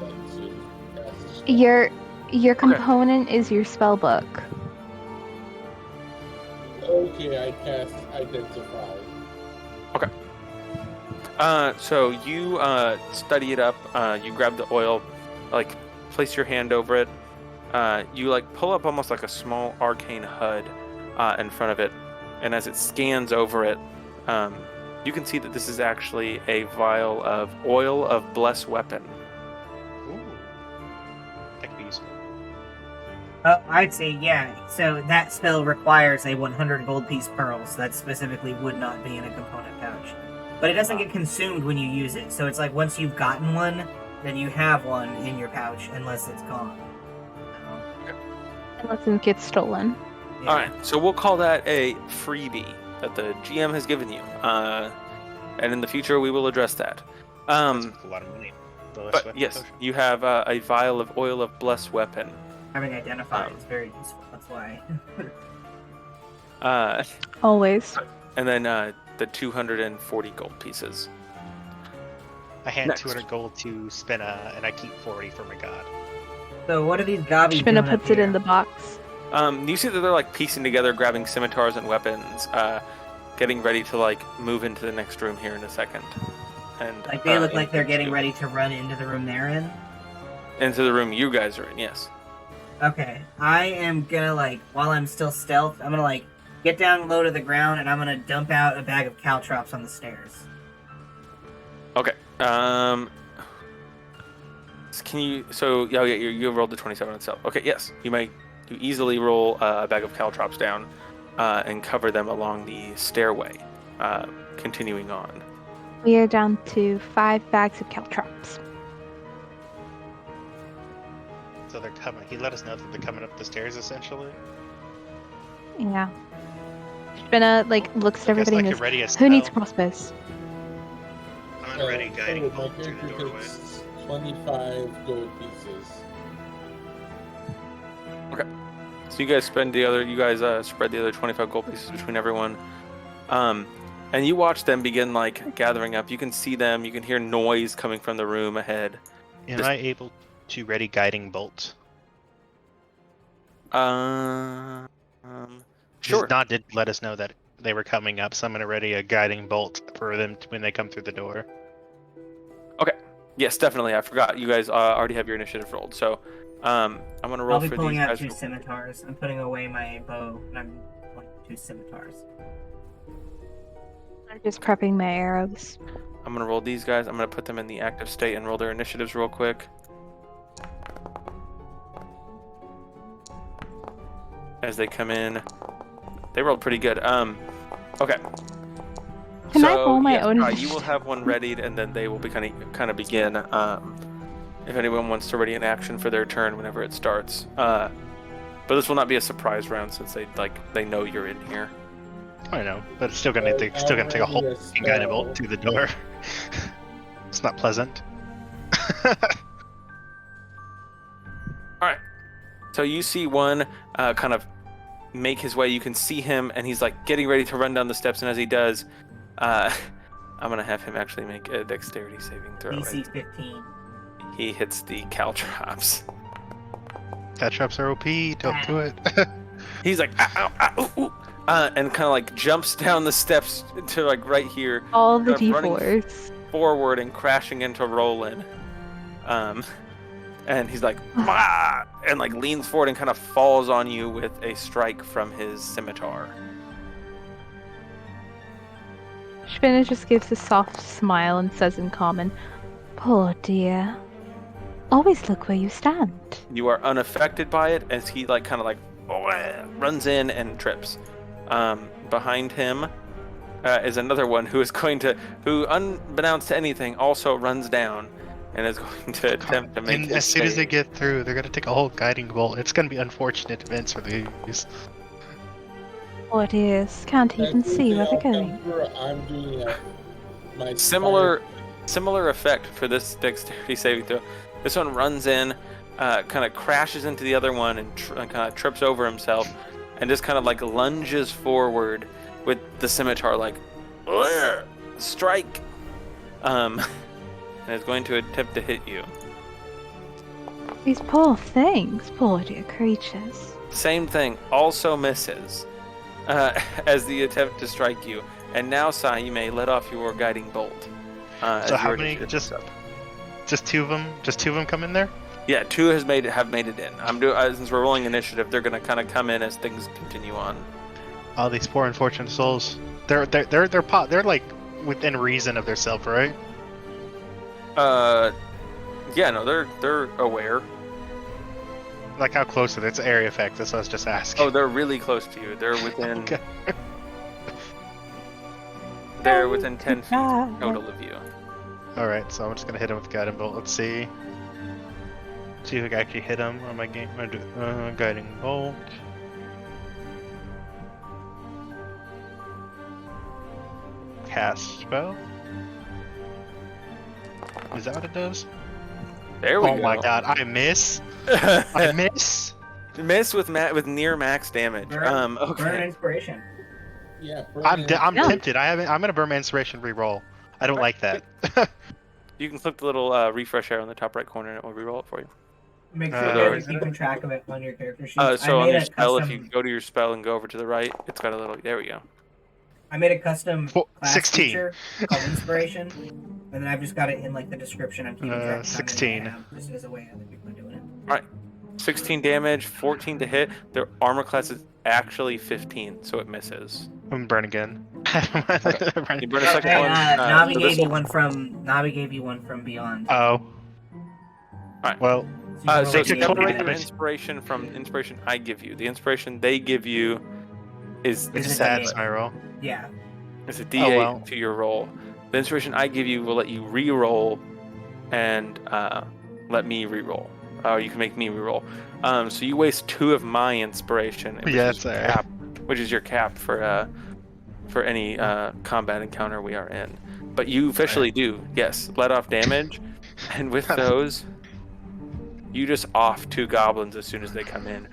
that you Your component is your spell book. Okay, I cast identify. Okay. So you study it up. You grab the oil, like place your hand over it. You like pull up almost like a small arcane HUD in front of it, and as it scans over it, you can see that this is actually a vial of oil of bless weapon. Ooh, that could be useful. I'd say, yeah. So that spell requires a 100 gold piece pearl, so that specifically would not be in a component pouch. But it doesn't get consumed when you use it, so it's like once you've gotten one, then you have one in your pouch, unless it's gone. Unless it gets stolen. Yeah. All right, so we'll call that a freebie that the GM has given you, and in the future we will address that. That's a lot of money. But yes, you have a vial of oil of bless weapon. Having identified is very useful, that's why. Always. And then the 240 gold pieces. I hand Next. 200 gold to Spinna, and I keep 40 for my god. So what are these gobbies Spinna doing up puts it here? in the box. You see that they're like piecing together, grabbing scimitars and weapons, getting ready to like move into the next room here in a second. And Like they look like they're getting ready to run into the room they're in? into the room you guys are in. Yes. Okay, I am gonna, like, while I'm still stealth, I'm gonna, like, get down low to the ground and I'm gonna dump out a bag of caltrops on the stairs. Okay. Can you? So yeah, you rolled the 27 itself. Okay. Yes, you easily roll a bag of caltrops down and cover them along the stairway, continuing on. We are down to 5 bags of caltrops. So they're coming. He let us know that they're coming up the stairs, essentially. Yeah. Spinna looks at I guess everybody I and could goes, ready a "Who needs spell. crossbows?" I'm already guiding My bolt through the character doorway. takes 25 gold pieces. So you guys spread the other 25 gold pieces between everyone. And you watch them begin like gathering up. You can see them. You can hear noise coming from the room ahead. Am I able to ready guiding bolt? Sure. Nod did let us know that they were coming up, so I'm gonna ready a guiding bolt for them when they come through the door. Okay. Yes, definitely. I forgot. You guys already have your initiative rolled. So, I'm gonna roll I'll be for pulling these out guys. 2 scimitars. I'm putting away my bow, and I'm pulling 2 scimitars. I'm just prepping my arrows. I'm gonna roll these guys. I'm gonna put them in the active state and roll their initiatives real quick. As they come in, they rolled pretty good. Okay. Can I roll my yes, own you will have one readied, and then they will be kind of begin. If anyone wants to ready an action for their turn whenever it starts. But this will not be a surprise round since they know you're in here. I know, but it's still gonna take a whole guiding bolt through the door. It's not pleasant. All right. So you see one kind of make his way. You can see him, and he's like getting ready to run down the steps. And as he does, I'm gonna have him actually make a dexterity saving throw. DC 15. He hits the caltrops. Caltrops are OP. Don't do it. He's like, ow, ow, ooh, ooh, and kind of like jumps down the steps to like right here. All the kind of running D4s. forward and crashing into Roland. And he's like, "Wah!" and like leans forward and kind of falls on you with a strike from his scimitar. Spinner just gives a soft smile and says in common, "Poor dear. Always look where you stand." You are unaffected by it as he like kind of like runs in and trips. Behind him is another one who unbeknownst to anything, also runs down and is going to attempt to make. And as soon as they get through, they're gonna take a whole guiding bolt. It's gonna be unfortunate events for these. Poor dears, can't even see where they're going. I'm doing my Similar effect for this dexterity saving throw. This one runs in, kind of crashes into the other one and kind of trips over himself, and just kind of like lunges forward with the scimitar, like strike, and is going to attempt to hit you. These poor things, poor dear creatures. Same thing, also misses as the attempt to strike you. And now, Sai, you may let off your guiding bolt. So how many? Just two of them? Just two of them come in there? Yeah, 2 have made it in. Since we're rolling initiative, they're gonna kind of come in as things continue on. Oh, these poor unfortunate souls. They're like within reason of their self, right? Yeah, no, they're aware. Like how close are they? It's an area effect. That's what I was just asking. Oh, they're really close to you. They're within. Okay. They're within 10 feet total of you. All right, so I'm just gonna hit him with guiding bolt. Let's see. See if I can actually hit him on my game. I'm gonna do guiding bolt. Cast spell. Is that what it does? There we go. Oh my god, I miss. I miss. Miss with near max damage. Burn Okay. inspiration. Yeah, I'm tempted. I'm gonna burn my inspiration reroll. I don't like that. You can click the little refresh arrow in the top right corner and it will reroll it for you. Make sure there you're is keeping track of it on your character sheet. So I on made your a spell, custom, if you go to your spell and go over to the right, it's got a little. There we go. I made a custom class 16. feature called inspiration, and then I've just got it in like the description. I'm keeping track of how many 16. I have, just as a way other people are doing it. All right. 16 damage, 14 to hit. Their armor class is actually 15, so it misses. I'm burn again. You burn a second Hey, one. Navi so gave this you one- Navi gave you one from Beyond. Oh. Alright. Well, So you So can take roll it 20 separate your damage. inspiration from inspiration I give you. The inspiration they give you is Is it's a it sad D8? spiral. Yeah. it's a D8 well. to your roll. The inspiration I give you will let you re-roll and let me re-roll. Or you can make me re-roll. So you waste 2 of my inspiration, which Yeah, is it's your alright. cap, which is your cap for any combat encounter we are in. But you officially do, yes, let off damage, and with those, you just off 2 goblins as soon as they come in.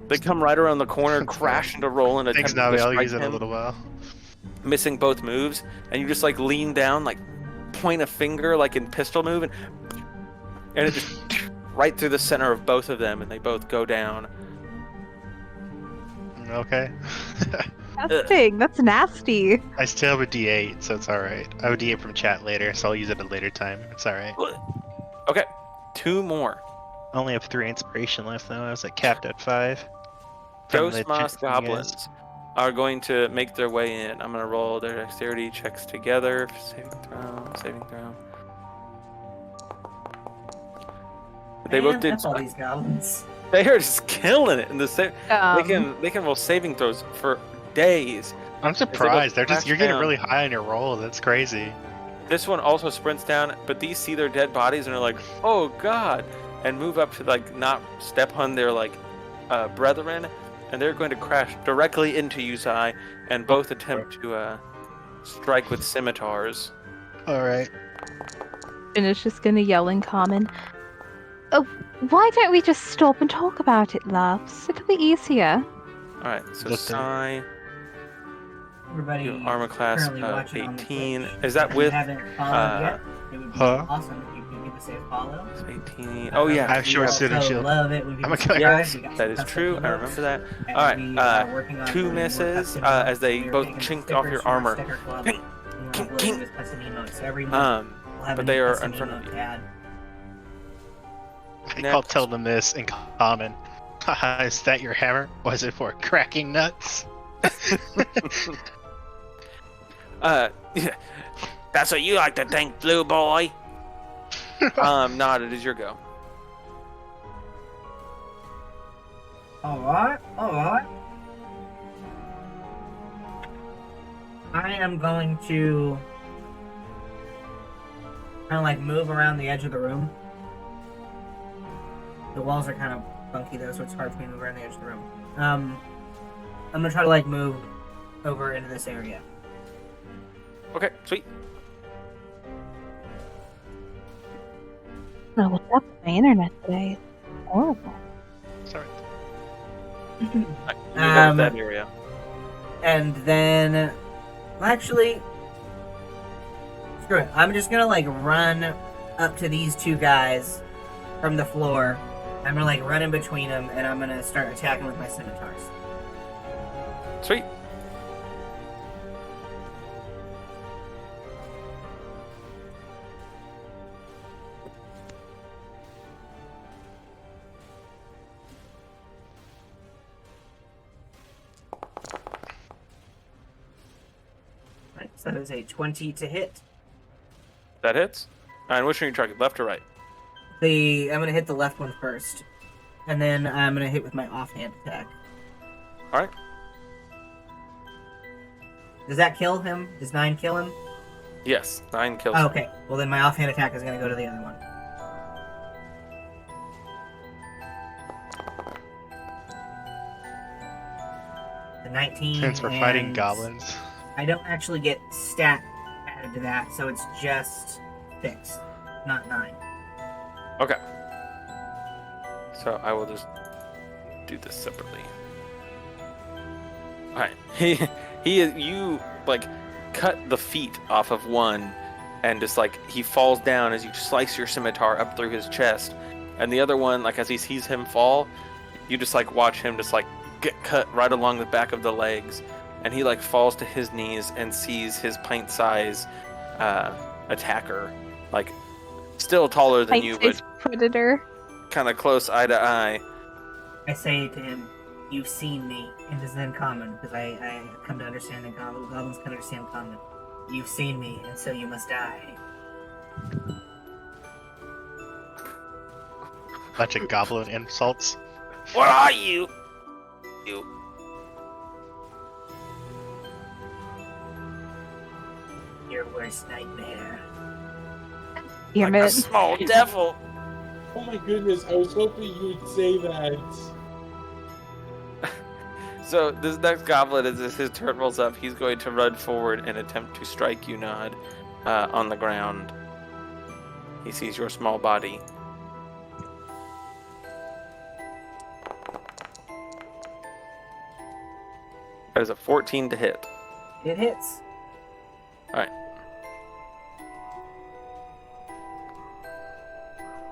They come right around the corner, crash into roll, and Thanks, attempt Navi. to I'll strike use it in a him, little while. missing both moves. And you just like lean down, like point a finger, like in pistol move, and it just right through the center of both of them, and they both go down. Okay. Disgusting. That's nasty. I still have a D8, so it's alright. I have a D8 from chat later, so I'll use it at a later time. It's alright. Okay, 2 more. I only have 3 inspiration left, though. I was capped at 5. From the Ghost Moss from you guys. Goblins are going to make their way in. I'm going to roll their dexterity checks together. Saving throw. They both did. That's all these goblins. They are just killing it in the same. Um, They can roll saving throws for days. I'm surprised. You're crash getting down. really high on your roll. That's crazy. This one also sprints down, but these see their dead bodies and are like, "Oh God!" and move up to like not step on their brethren, and they're going to crash directly into you, Sai, and both attempt to strike with scimitars. Alright. and it's just gonna yell in common. Oh, why don't we just stop and talk about it, loves? It'll be easier. All right, so Just a- Sai, Everybody you armor class currently watching on the 18. Twitch, Is that if with? you haven't followed yet, it would be Huh? awesome if you could give us a follow. 18. Oh yeah, I have short We sword and also shield. love it when I'm a people killer. subscribe. We got that some is custom true. I emotes, remember that. and All right, we are working on 2 building more misses custom as emotes. they We are both making chinked off your stickers from our armor. sticker club, Kink, and we're kink, uploading kink. this custom emotes. So every month we'll have But a they new are custom in front of emote you. to add. I'll tell them this in common. Haha, is that your hammer? Was it for cracking nuts? That's what you like to think, blue boy. Nod, it is your go. Alright. I am going to kind of move around the edge of the room. The walls are kind of funky though, so it's hard for me to move around the edge of the room. I'm gonna try to move over into this area. Okay, sweet. Oh, what's up with my internet today? It's horrible. Sorry. Alright, you go with that area. And then, well, actually, screw it. I'm just gonna run up to these two guys from the floor. I'm gonna run in between them, and I'm gonna start attacking with my scimitars. Sweet. Right, so that is a 20 to hit. That hits. And which one are you targeting, left or right? I'm gonna hit the left one first, and then I'm gonna hit with my offhand attack. All right. Does that kill him? Does 9 kill him? Yes, 9 kills. Oh, okay. Well, then my offhand attack is gonna go to the other one. The 19. Since we're fighting and goblins. I don't actually get stat added to that, so it's just 6, not 9. Okay. So I will just do this separately. All right. You cut the feet off of one, and just he falls down as you slice your scimitar up through his chest, and the other one, as he sees him fall, you just watch him just get cut right along the back of the legs, and he falls to his knees and sees his pint-size attacker still taller than you, but Predator. kind of close eye to eye. I say to him, "You've seen me," and this is in common, because I come to understand that goblins can understand common. You've seen me, and so you must die. Bunch of goblin insults. What are you? You. Your worst nightmare. Damn A it. small devil. Oh my goodness, I was hoping you would say that. So this next goblin, as his turn rolls up, he's going to run forward and attempt to strike you, Nod, on the ground. He sees your small body. That is a 14 to hit. It hits. Alright.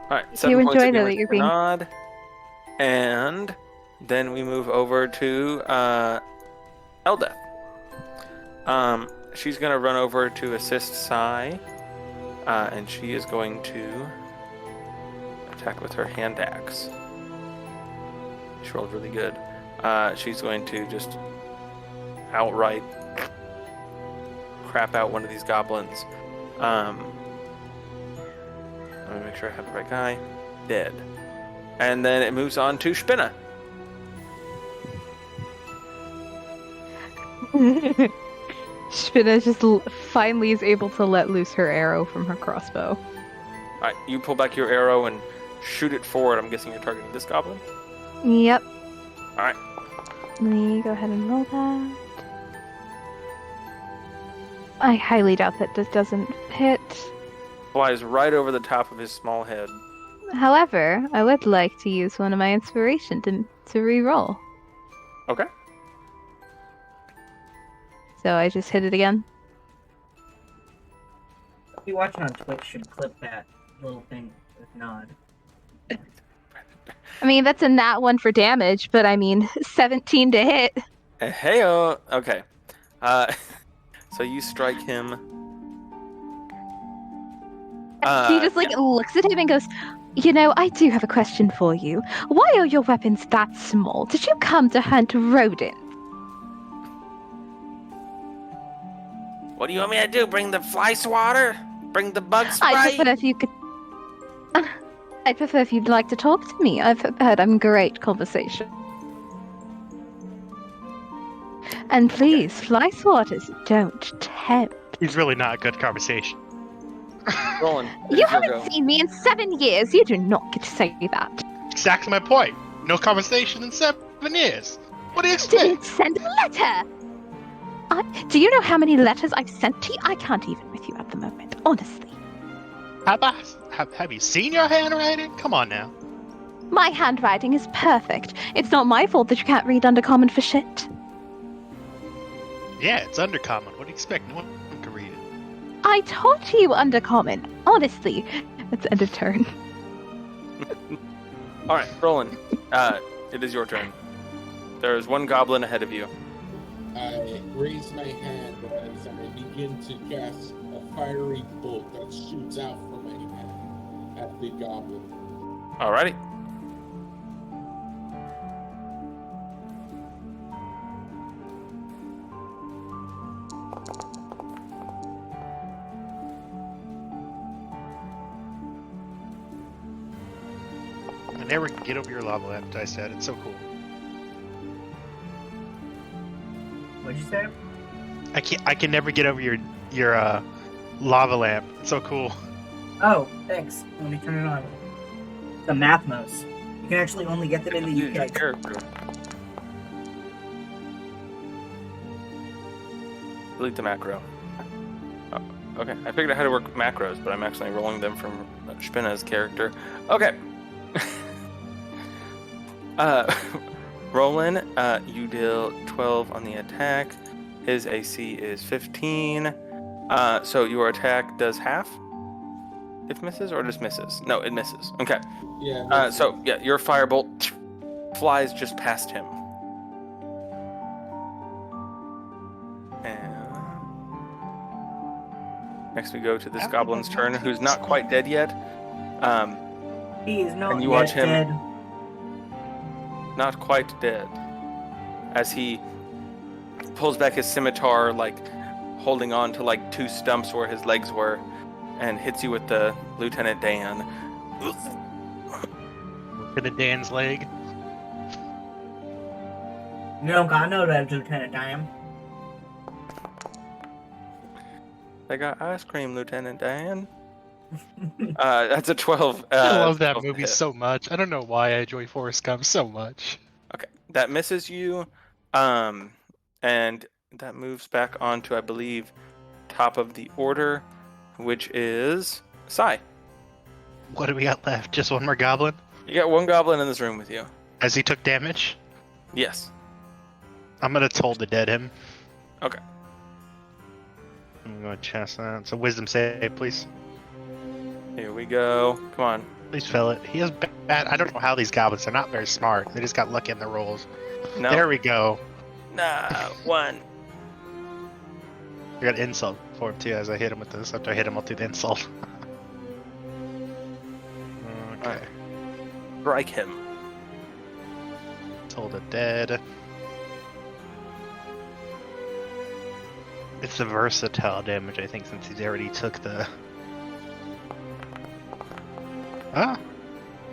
Alright, You 7 points of enjoy that damage you're per being- nod. And then we move over to Eldeth. She's going to run over to assist Sai. And she is going to attack with her hand axe. She rolled really good. She's going to just outright crap out one of these goblins. Let me make sure I have the right guy. Dead. And then it moves on to Spinna. Spinna just finally is able to let loose her arrow from her crossbow. Alright, you pull back your arrow and shoot it forward. I'm guessing you're targeting this goblin. Yep. Alright. Let me go ahead and roll that. I highly doubt that this doesn't hit. Flies right over the top of his small head. However, I would like to use one of my inspiration to re-roll. Okay. So I just hit it again. If you're watching on Twitch, should clip that little thing with nod. I mean, that's a nat 1 for damage, but I mean, 17 to hit. Heyo. Okay. So you strike him. He just looks at him and goes, "You know, I do have a question for you. Why are your weapons that small? Did you come to hunt rodents?" What do you want me to do? Bring the fly swatter? Bring the bug spray? I'd prefer if you could. I'd prefer if you'd like to talk to me. I've heard I'm great conversation. And please, fly swatters don't tempt. He's really not a good conversation. Roland, it You is your go. haven't seen me in 7 years. You do not get to say that. Exactly my point. No conversation in 7 years. What do you Didn't expect? send a letter. Do you know how many letters I've sent to you? I can't even with you at the moment, honestly. Have you seen your handwriting? Come on now. My handwriting is perfect. It's not my fault that you can't read Undercommon for shit. Yeah, it's undercommon. What do you expect? No one can read it. I taught you Undercommon, honestly. That's end of turn. Alright, Roland. It is your turn. There is one goblin ahead of you. I raise my hand as I begin to cast a fiery bolt that shoots out from my hand at the goblin. Alrighty. I never can get over your lava lamp, I said. It's so cool. What'd you say? I can never get over your lava lamp. It's so cool. Oh, thanks. Let me turn it on. The Mathmos. You can actually only get them in the Use your UK. character. Delete the macro. Oh, okay, I figured out how to work macros, but I'm actually rolling them from Spinna's character. Okay. Roland, you deal 12 on the attack. His AC is 15. So your attack does half? If misses, or just misses? No, it misses. Okay. Yeah. So, yeah, your firebolt flies just past him. And next we go to this goblin's turn, who's not quite dead yet. He is not And you yet watch him- dead. Not quite dead. As he pulls back his scimitar, like holding on to like two stumps where his legs were, and hits you with the Lieutenant Dan. To the Dan's leg. You don't got no red, Lieutenant Dan. They got ice cream, Lieutenant Dan. That's a 12. I love that 12 to movie hit. so much. I don't know why I enjoy Forrest Gump so much. Okay, that misses you, and that moves back onto, I believe, top of the order, which is Sai. What do we got left? Just one more goblin? You got one goblin in this room with you. As he took damage? Yes. I'm gonna toll the dead him. Okay. I'm gonna chest that. So wisdom save, please. Here we go. Come on. Please fail it. He has bad. I don't know how these goblins are not very smart. They just got lucky in the rolls. No. There we go. Nah, 1. I got insult for him too as I hit him with this. After I hit him, I'll do the insult. Okay. Alright. Strike him. Toll the dead. It's the versatile damage, I think, since he already took the.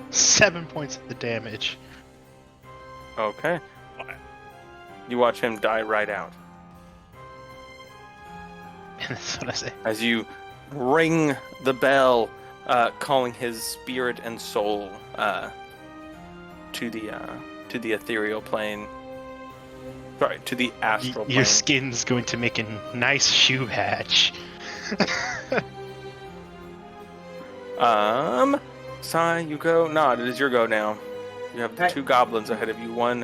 7 points of the damage. Okay. You watch him die right out. That's what I say. As you ring the bell, calling his spirit and soul to the ethereal plane. Sorry, to the astral plane. Your skin's going to make a nice shoe hatch. Sai, you go. Nod, it is your go now. You have the Right. 2 goblins ahead of you. One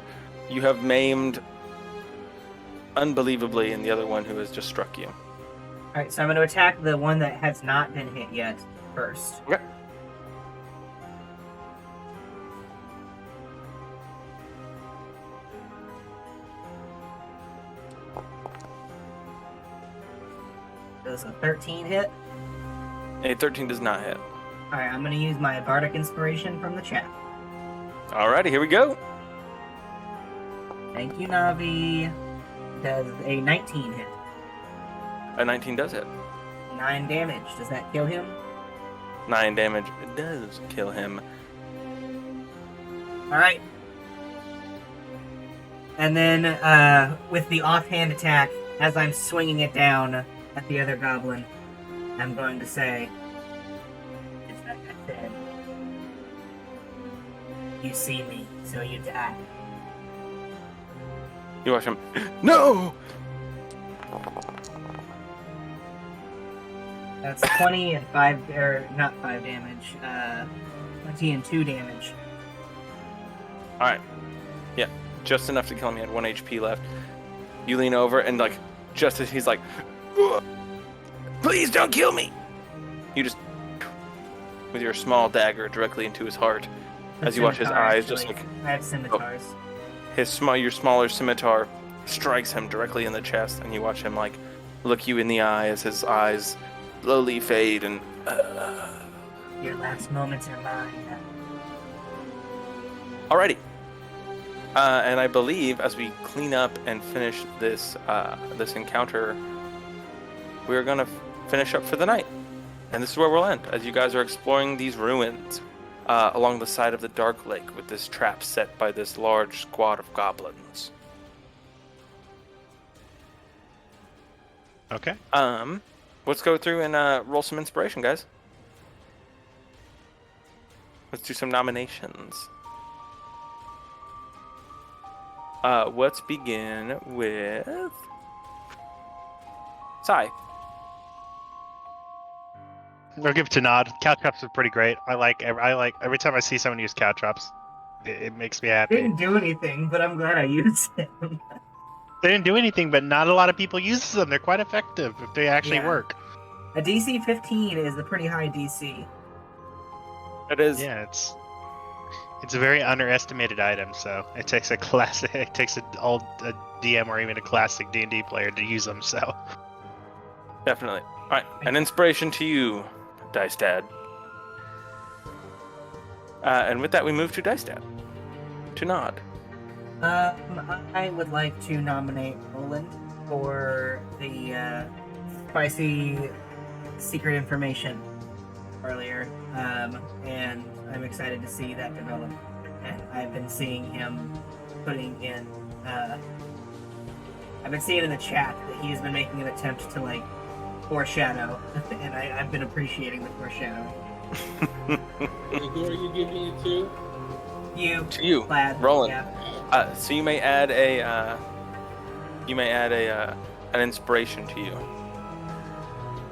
you have maimed unbelievably, and the other one who has just struck you. Alright, so I'm going to attack the one that has not been hit yet first. Okay. Does a 13 hit? A 13 does not hit. Alright, I'm going to use my Bardic Inspiration from the chat. Alrighty, here we go. Thank you, Navi. Does a 19 hit? A 19 does hit. 9 damage. Does that kill him? 9 damage. It does kill him. Alright. And then, with the offhand attack, as I'm swinging it down at the other goblin, I'm going to say, it's like I said, you see me, so you die. You watch him. No! That's 20 and 5, or not 5 damage, 20 and 2 damage. Alright. Yeah, just enough to kill him. He had 1 HP left. You lean over and, like, just as he's like, "Ugh, please don't kill me!" You just, with your small dagger directly into his heart, as you watch his Scimitar, eyes actually. just like, I have scimitars. your smaller scimitar strikes him directly in the chest, and you watch him, like, look you in the eye as his eyes slowly fade and, Your last moments are mine. Alrighty. And I believe as we clean up and finish this this encounter, we're gonna finish up for the night. And this is where we'll end, as you guys are exploring these ruins along the side of the Darklake with this trap set by this large squad of goblins. Okay. Let's go through and roll some inspiration, guys. Let's do some nominations. Let's begin with Sai. I'll give it to Nod. Cow traps are pretty great. I like every time I see someone use cow traps, it makes me happy. Didn't do anything, but I'm glad I used them. They didn't do anything, but not a lot of people use them. They're quite effective if they actually Yeah. work. A DC 15 is a pretty high DC. It is. Yeah, it's a very underestimated item. So it takes a classic, it takes a DM or even a classic D&D player to use them. So Definitely. All right, an inspiration to you, Dice Dad. And with that, we move to Dice Dad. To Nod. I would like to nominate Roland for the spicy secret information earlier, and I'm excited to see that develop. And I've been seeing him putting in. I've been seeing in the chat that he's been making an attempt to like foreshadow, and I've been appreciating the foreshadowing. Who are you giving it to? You, To you, Plaid, Roland. yeah. So you may add an inspiration to you.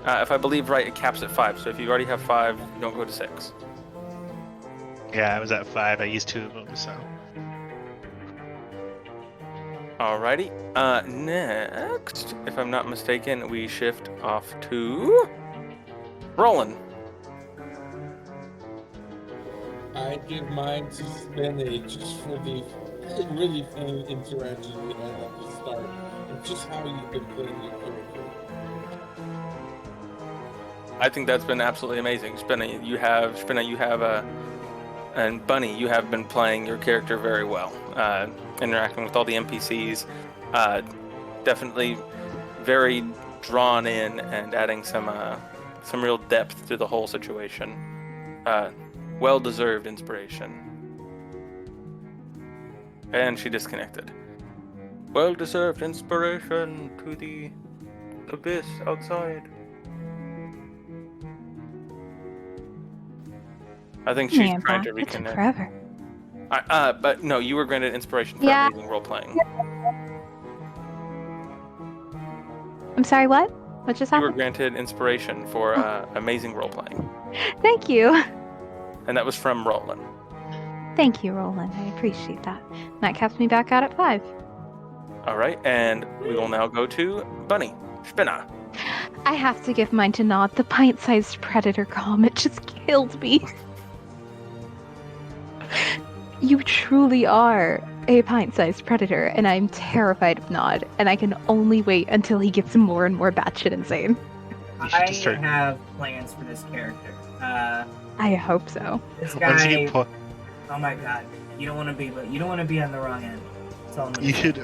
If I believe right, it caps at 5. So if you already have 5, you don't go to 6. yeah, I was at 5. I used 2 of them. So Alrighty. Next, if I'm not mistaken, we shift off to Roland. I give mine to Spinach just for the really fun interaction we had at the start, and just how you've been playing your character. I think that's been absolutely amazing. Spinna, you have and Bunny, you have been playing your character very well. Interacting with all the NPCs, definitely very drawn in and adding some real depth to the whole situation. Well-deserved inspiration. And she disconnected. Well-deserved inspiration to the abyss outside. I think she's Man, trying to Brock, it took reconnect. forever. But no, you were granted inspiration for Yeah. amazing role playing. I'm sorry, what? What just You were happened? granted inspiration for amazing role playing, Thank you. and that was from Roland. Thank you, Roland. I appreciate that. That kept me back out at 5. All right, and we will now go to Bunny Spinna. I have to give mine to Nod. The pint-sized predator comment just killed me. You truly are a pint-sized predator, and I'm terrified of Nod, and I can only wait until he gets more and more batshit insane. You should I just start. have plans for this character. I hope so. This Once you guy. get Oh my god, you don't want to be on the wrong end. That's all I'm gonna you say. should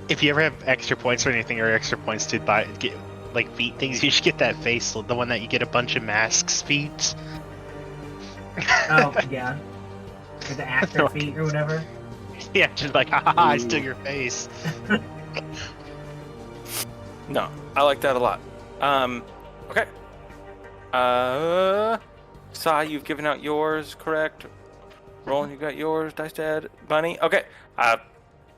if you ever have extra points or anything, or extra points to get like feet things, you should get that face, the one that you get a bunch of masks feet. Oh yeah, with the actor feet or whatever. Yeah, just like, ha ha ha, I steal your face. No, I like that a lot. Okay. Sai, you've given out yours, correct? Roland, you got yours. Dice Dad, Bunny. Okay. I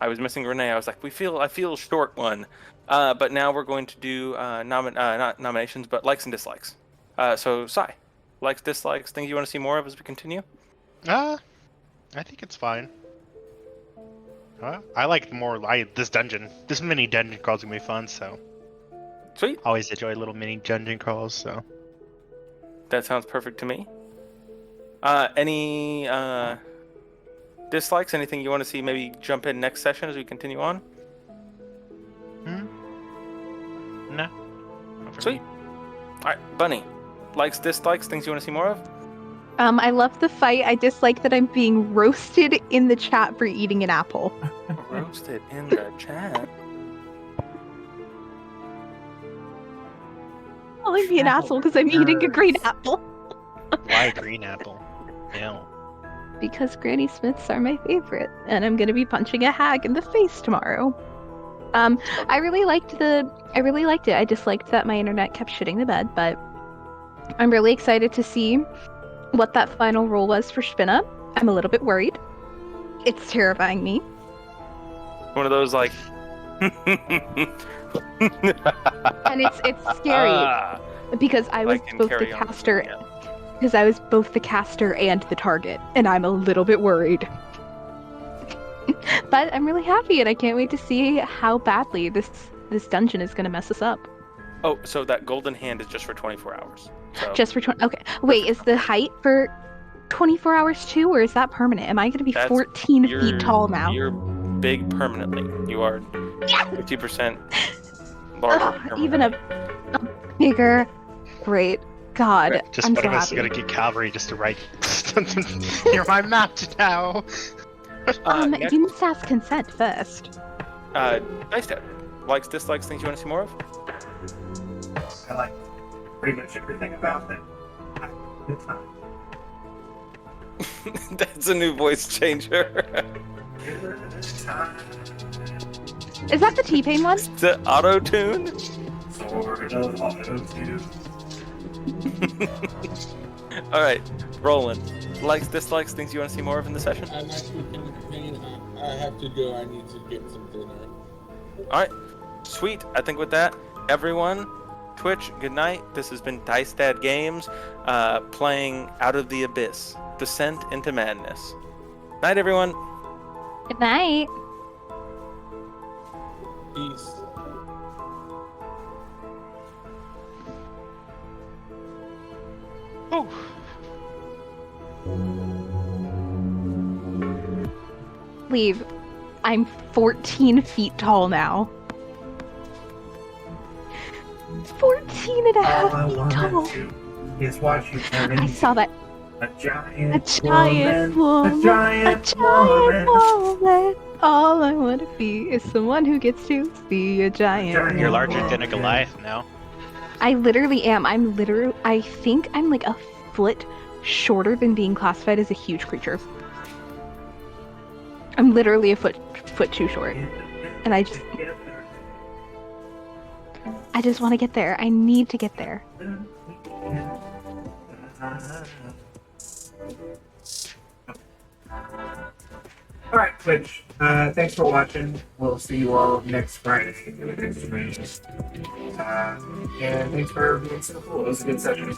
was missing Renee. I was like, I feel short one. But now we're going to do not nominations, but likes and dislikes. So Sai, likes, dislikes, things you want to see more of as we continue. I think it's fine. I like this mini dungeon crawls gonna be fun, so Sweet. always enjoy little mini dungeon crawls, so. That sounds perfect to me. Any dislikes? Anything you want to see maybe jump in next session as we continue on? No. Not for Sweet. me. All right, Bunny. Likes, dislikes, things you want to see more of? I love the fight. I dislike that I'm being roasted in the chat for eating an apple. Roasted in the chat. Calling me an Apple asshole because I'm eating a nerds. green apple. Why a green apple? No. Because Granny Smiths are my favorite, and I'm gonna be punching a hag in the face tomorrow. I really liked it. I disliked that my internet kept shitting the bed, but I'm really excited to see what that final roll was for Spinna. I'm a little bit worried. It's terrifying me. One of those like. And it's scary because I was can both the carry on. caster Yeah. because I was both the caster and the target, and I'm a little bit worried. But I'm really happy, and I can't wait to see how badly this dungeon is going to mess us up. Oh, so that golden hand is just for 24 hours. So Just for 20. Okay, wait, is the height for 24 hours too, or is that permanent? Am I going to be That's- 14 you're- feet tall now? You're big permanently. You are 50% larger. Ugh, even a bigger. Great. God, Right, just I'm one so of us is happy. gonna get cavalry just to write. You're my match now. Next, You must ask consent first. Dice Dad. Likes, dislikes, things you want to see more of? I like pretty much everything about it. Good time. That's a new voice changer. Good time. Is that the T-Pain one? The auto tune. Sort of auto tune. All right, Roland. Likes, dislikes, things you want to see more of in the session? I like your campaign. I have to go. I need to get some dinner. All right, sweet. I think with that, everyone, Twitch, good night. This has been Dice Dad Games, playing Out of the Abyss, Descent into Madness. Night, everyone. Good night. Peace. Oh. Leave. I'm 14 feet tall now. 14 and a half All I feet wanted tall. to is watch you turn I into saw that. a giant, A giant woman. A giant, A giant woman. woman. All I want to be is someone who gets to see a giant giant You're woman. larger than a woman. Goliath now. I literally am. I think I'm like a foot shorter than being classified as a huge creature. I'm literally a foot too short. And I just want to get there. I need to get there. Alright, Twitch. Thanks for watching. We'll see you all next Friday for the next stream. And thanks for being so cool. It was a good session.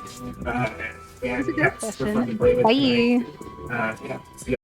And It was a good yeah, super session. fun to play with Bye. tonight. Yeah, see you.